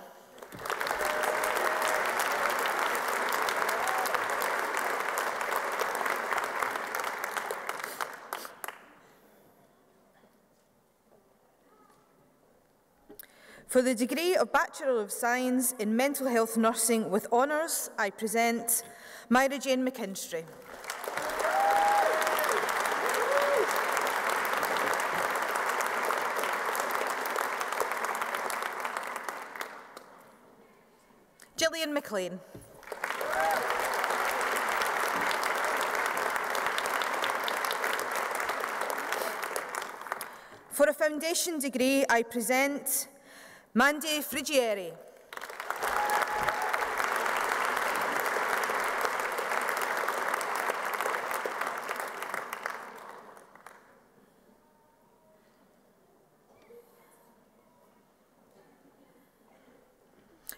For the degree of Bachelor of Science in Mental Health Nursing with Honours, I present Myra Jane McKinstry. Gillian McLean. For a foundation degree, I present Mandy Frigieri.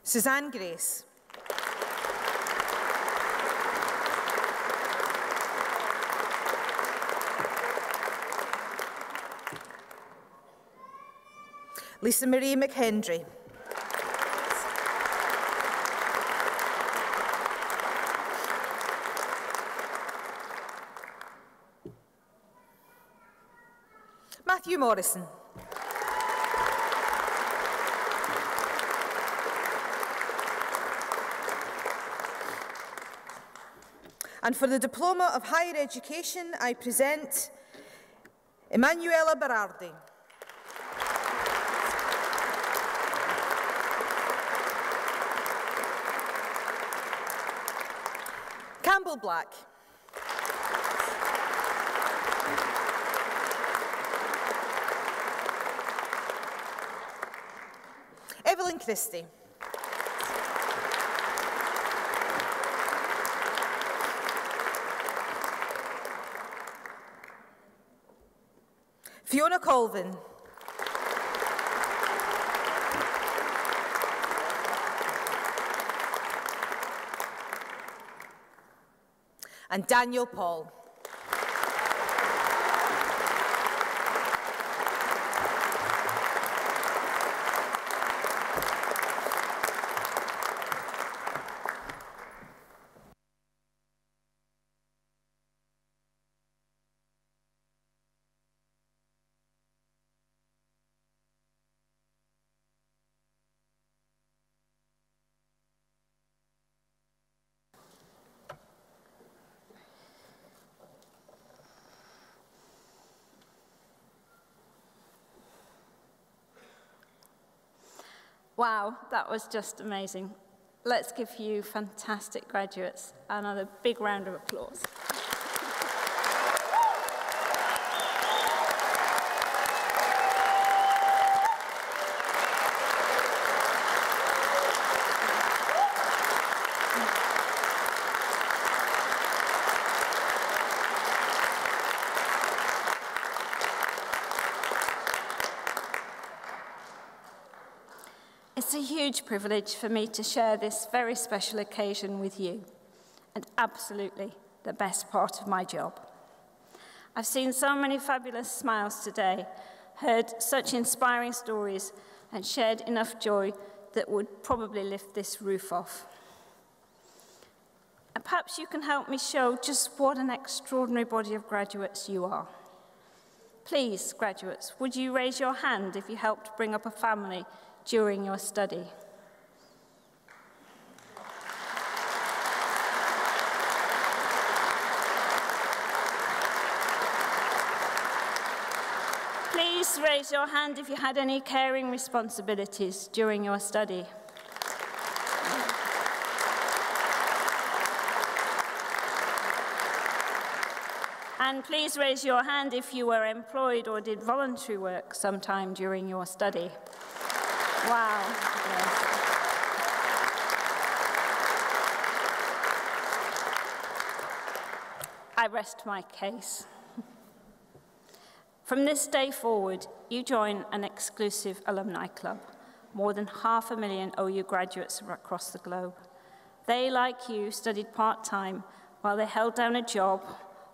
Suzanne Grace. Lisa Marie McHenry. Matthew Morrison. And for the Diploma of Higher Education, I present Emanuela Berardi. Campbell Black. Evelyn Christie. Fiona Colvin. And Daniel Paul. Wow, that was just amazing. Let's give you fantastic graduates another big round of applause. It's a huge privilege for me to share this very special occasion with you, and absolutely the best part of my job. I've seen so many fabulous smiles today, heard such inspiring stories, and shared enough joy that would probably lift this roof off. And perhaps you can help me show just what an extraordinary body of graduates you are. Please, graduates, would you raise your hand if you helped bring up a family during your study? Please raise your hand if you had any caring responsibilities during your study. And please raise your hand if you were employed or did voluntary work sometime during your study. Wow. Yes. I rest my case. From this day forward, you join an exclusive alumni club, more than 500,000 OU graduates across the globe. They, like you, studied part-time while they held down a job,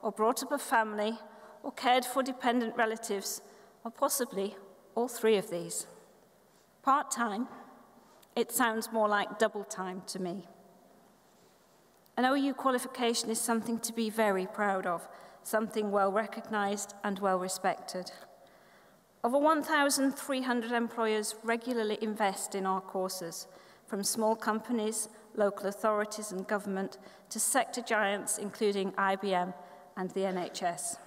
or brought up a family, or cared for dependent relatives, or possibly all three of these. Part-time, it sounds more like double time to me. An OU qualification is something to be very proud of, something well recognized and well respected. Over 1,300 employers regularly invest in our courses, from small companies, local authorities and government, to sector giants including IBM and the NHS.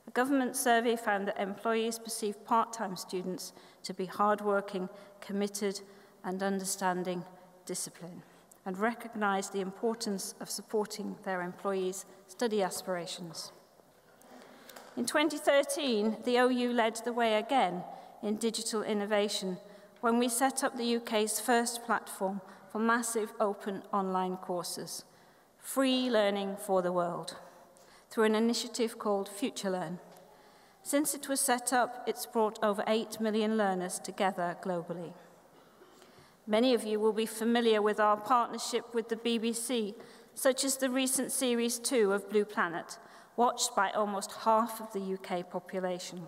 A government survey found that employees perceive part-time students to be hard-working, committed and understanding discipline, and recognized the importance of supporting their employees' study aspirations. In 2013, the OU led the way again in digital innovation when we set up the UK's first platform for massive open online courses, free learning for the world, through an initiative called FutureLearn. Since it was set up, it's brought over 8 million learners together globally. Many of you will be familiar with our partnership with the BBC, such as the recent Series 2 of Blue Planet, watched by almost half of the UK population.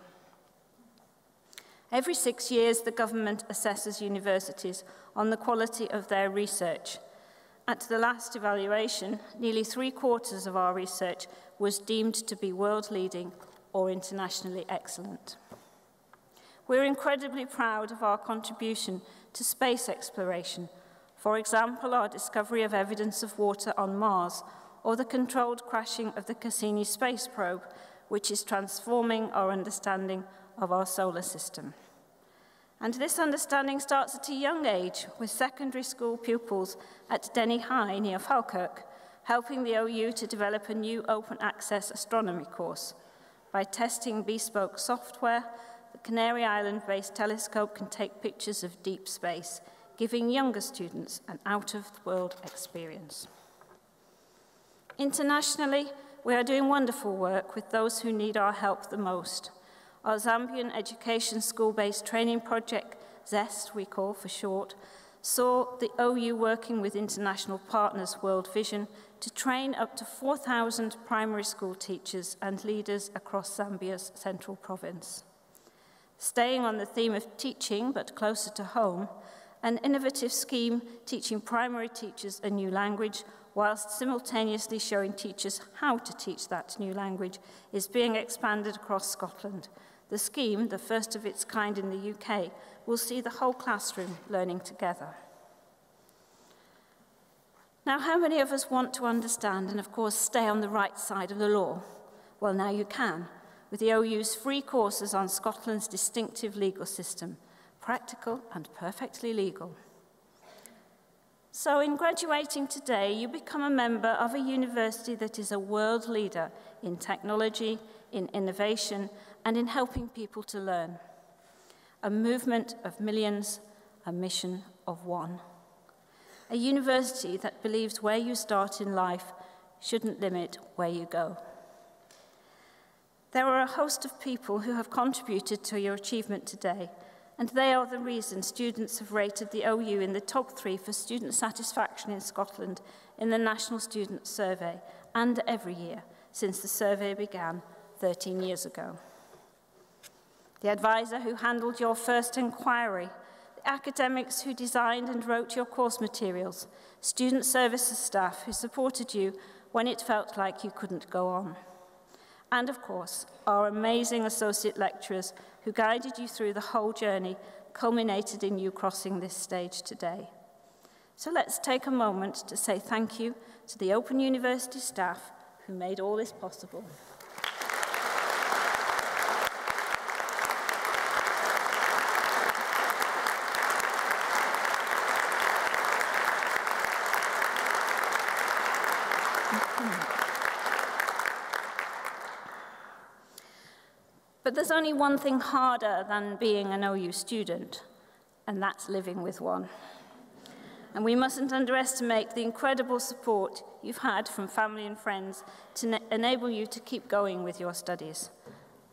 Every 6 years, the government assesses universities on the quality of their research. At the last evaluation, nearly 3/4 of our research was deemed to be world-leading or internationally excellent. We're incredibly proud of our contribution to space exploration, for example, our discovery of evidence of water on Mars, or the controlled crashing of the Cassini space probe, which is transforming our understanding of our solar system. And this understanding starts at a young age, with secondary school pupils at Denny High near Falkirk, helping the OU to develop a new open access astronomy course. By testing bespoke software, the Canary Island-based telescope can take pictures of deep space, giving younger students an out-of-the-world experience. Internationally, we are doing wonderful work with those who need our help the most. Our Zambian education school-based training project, ZEST we call for short, saw the OU working with international partners World Vision to train up to 4,000 primary school teachers and leaders across Zambia's central province. Staying on the theme of teaching, but closer to home, an innovative scheme teaching primary teachers a new language whilst simultaneously showing teachers how to teach that new language is being expanded across Scotland. The scheme, the first of its kind in the UK, will see the whole classroom learning together. Now, how many of us want to understand and, of course, stay on the right side of the law? Well, now you can, with the OU's free courses on Scotland's distinctive legal system, practical and perfectly legal. So in graduating today, you become a member of a university that is a world leader in technology, in innovation, and in helping people to learn. A movement of millions, a mission of one. A university that believes where you start in life shouldn't limit where you go. There are a host of people who have contributed to your achievement today, And they are the reason students have rated the OU in the top 3 for student satisfaction in Scotland in the National Student Survey, and every year since the survey began 13 years ago. The advisor who handled your first inquiry, the academics who designed and wrote your course materials, student services staff who supported you when it felt like you couldn't go on. And of course, our amazing associate lecturers who guided you through the whole journey, culminated in you crossing this stage today. So let's take a moment to say thank you to the Open University staff who made all this possible. But there's only one thing harder than being an OU student, and that's living with one. And we mustn't underestimate the incredible support you've had from family and friends to enable you to keep going with your studies.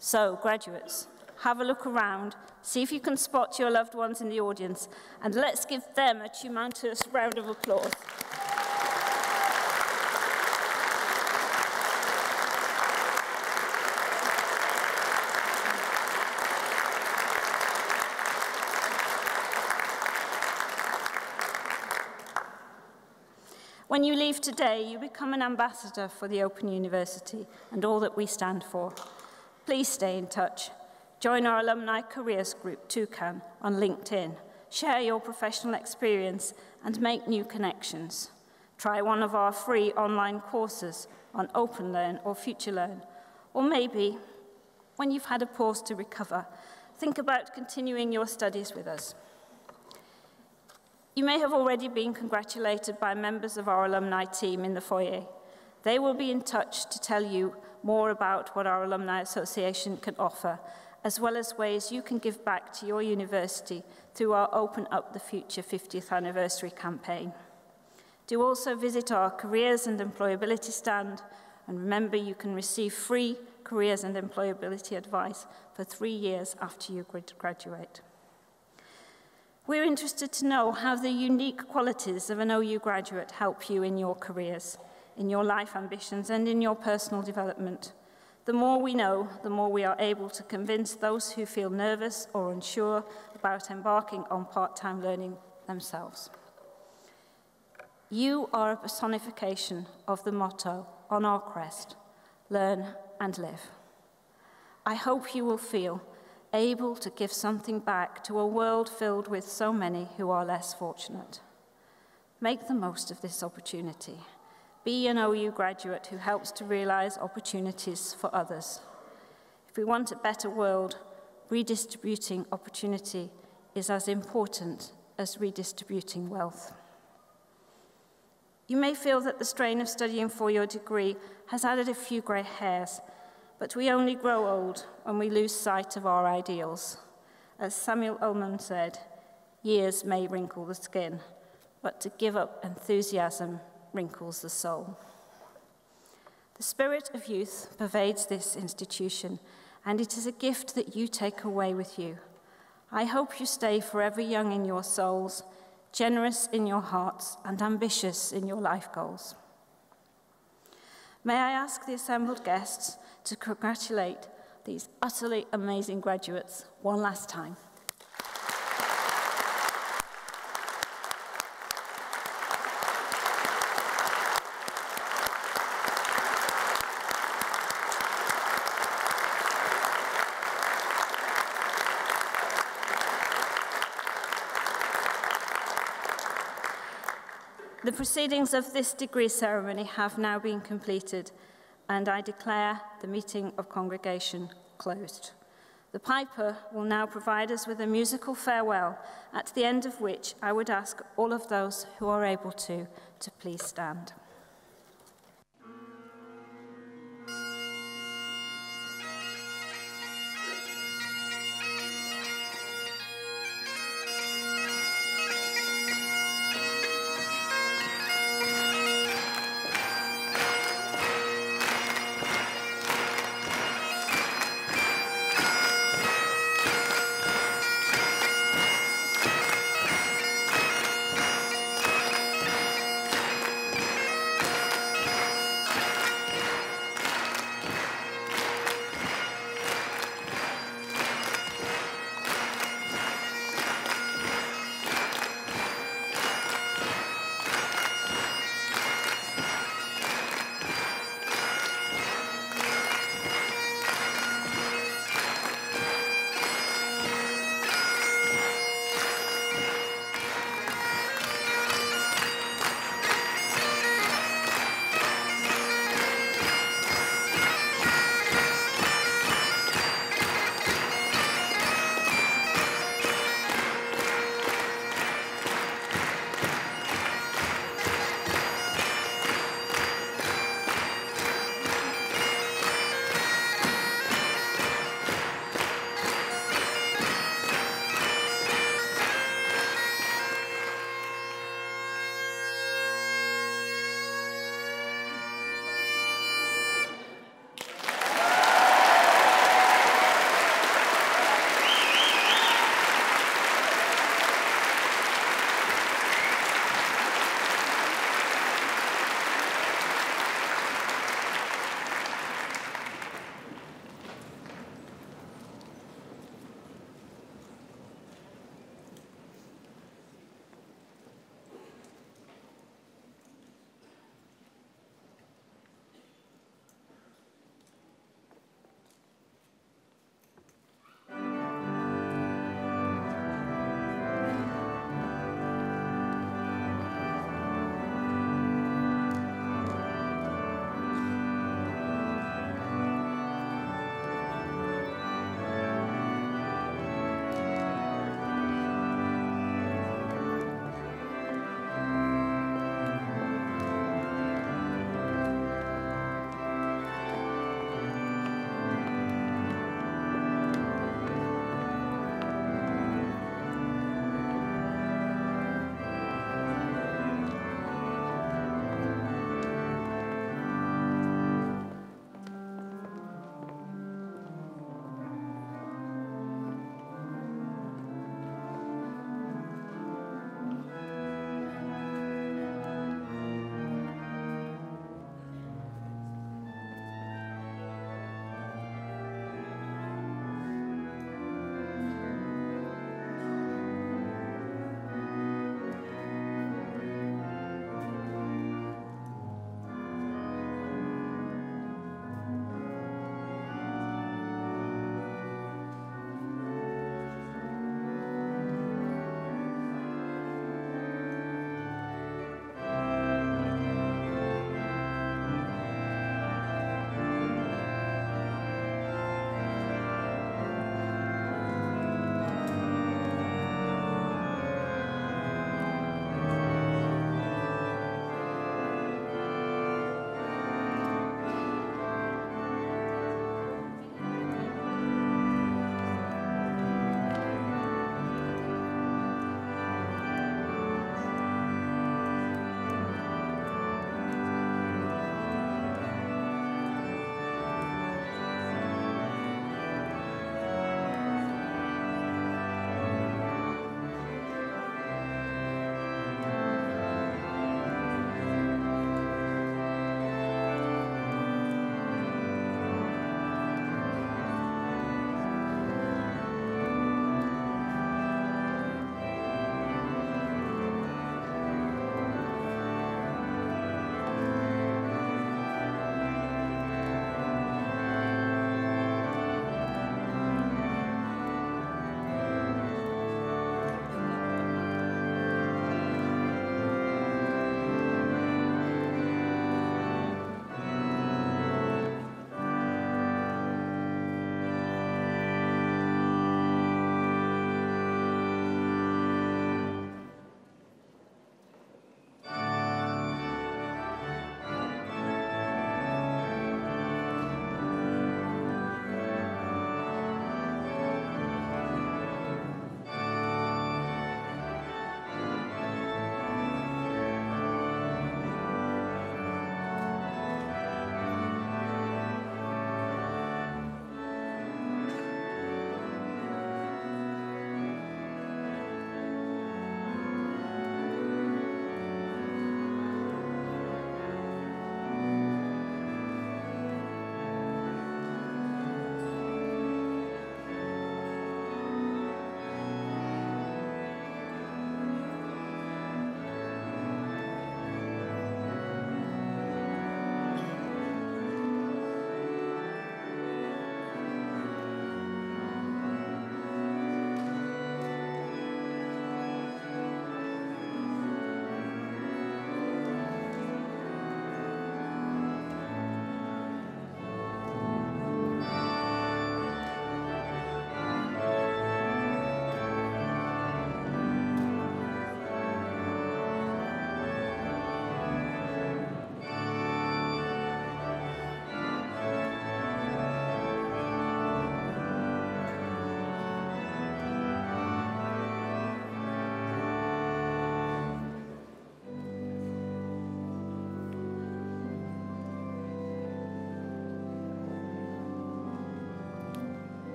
So, graduates, have a look around, see if you can spot your loved ones in the audience, and let's give them a tumultuous round of applause. When you leave today, you become an ambassador for the Open University and all that we stand for. Please stay in touch. Join our alumni careers group, Toucan, on LinkedIn. Share your professional experience and make new connections. Try one of our free online courses on OpenLearn or FutureLearn. Or maybe, when you've had a pause to recover, think about continuing your studies with us. You may have already been congratulated by members of our alumni team in the foyer. They will be in touch to tell you more about what our Alumni Association can offer, as well as ways you can give back to your university through our Open Up the Future 50th anniversary campaign. Do also visit our Careers and Employability stand, and remember you can receive free careers and employability advice for 3 years after you graduate. We're interested to know how the unique qualities of an OU graduate help you in your careers, in your life ambitions, and in your personal development. The more we know, the more we are able to convince those who feel nervous or unsure about embarking on part-time learning themselves. You are a personification of the motto on our crest, learn and live. I hope you will feel able to give something back to a world filled with so many who are less fortunate. Make the most of this opportunity. Be an OU graduate who helps to realize opportunities for others. If we want a better world, redistributing opportunity is as important as redistributing wealth. You may feel that the strain of studying for your degree has added a few grey hairs, but we only grow old when we lose sight of our ideals. As Samuel Ullman said, years may wrinkle the skin, but to give up enthusiasm wrinkles the soul. The spirit of youth pervades this institution, and it is a gift that you take away with you. I hope you stay forever young in your souls, generous in your hearts, and ambitious in your life goals. May I ask the assembled guests to congratulate these utterly amazing graduates one last time. The proceedings of this degree ceremony have now been completed, and I declare the meeting of congregation closed. The piper will now provide us with a musical farewell, at the end of which I would ask all of those who are able to please stand.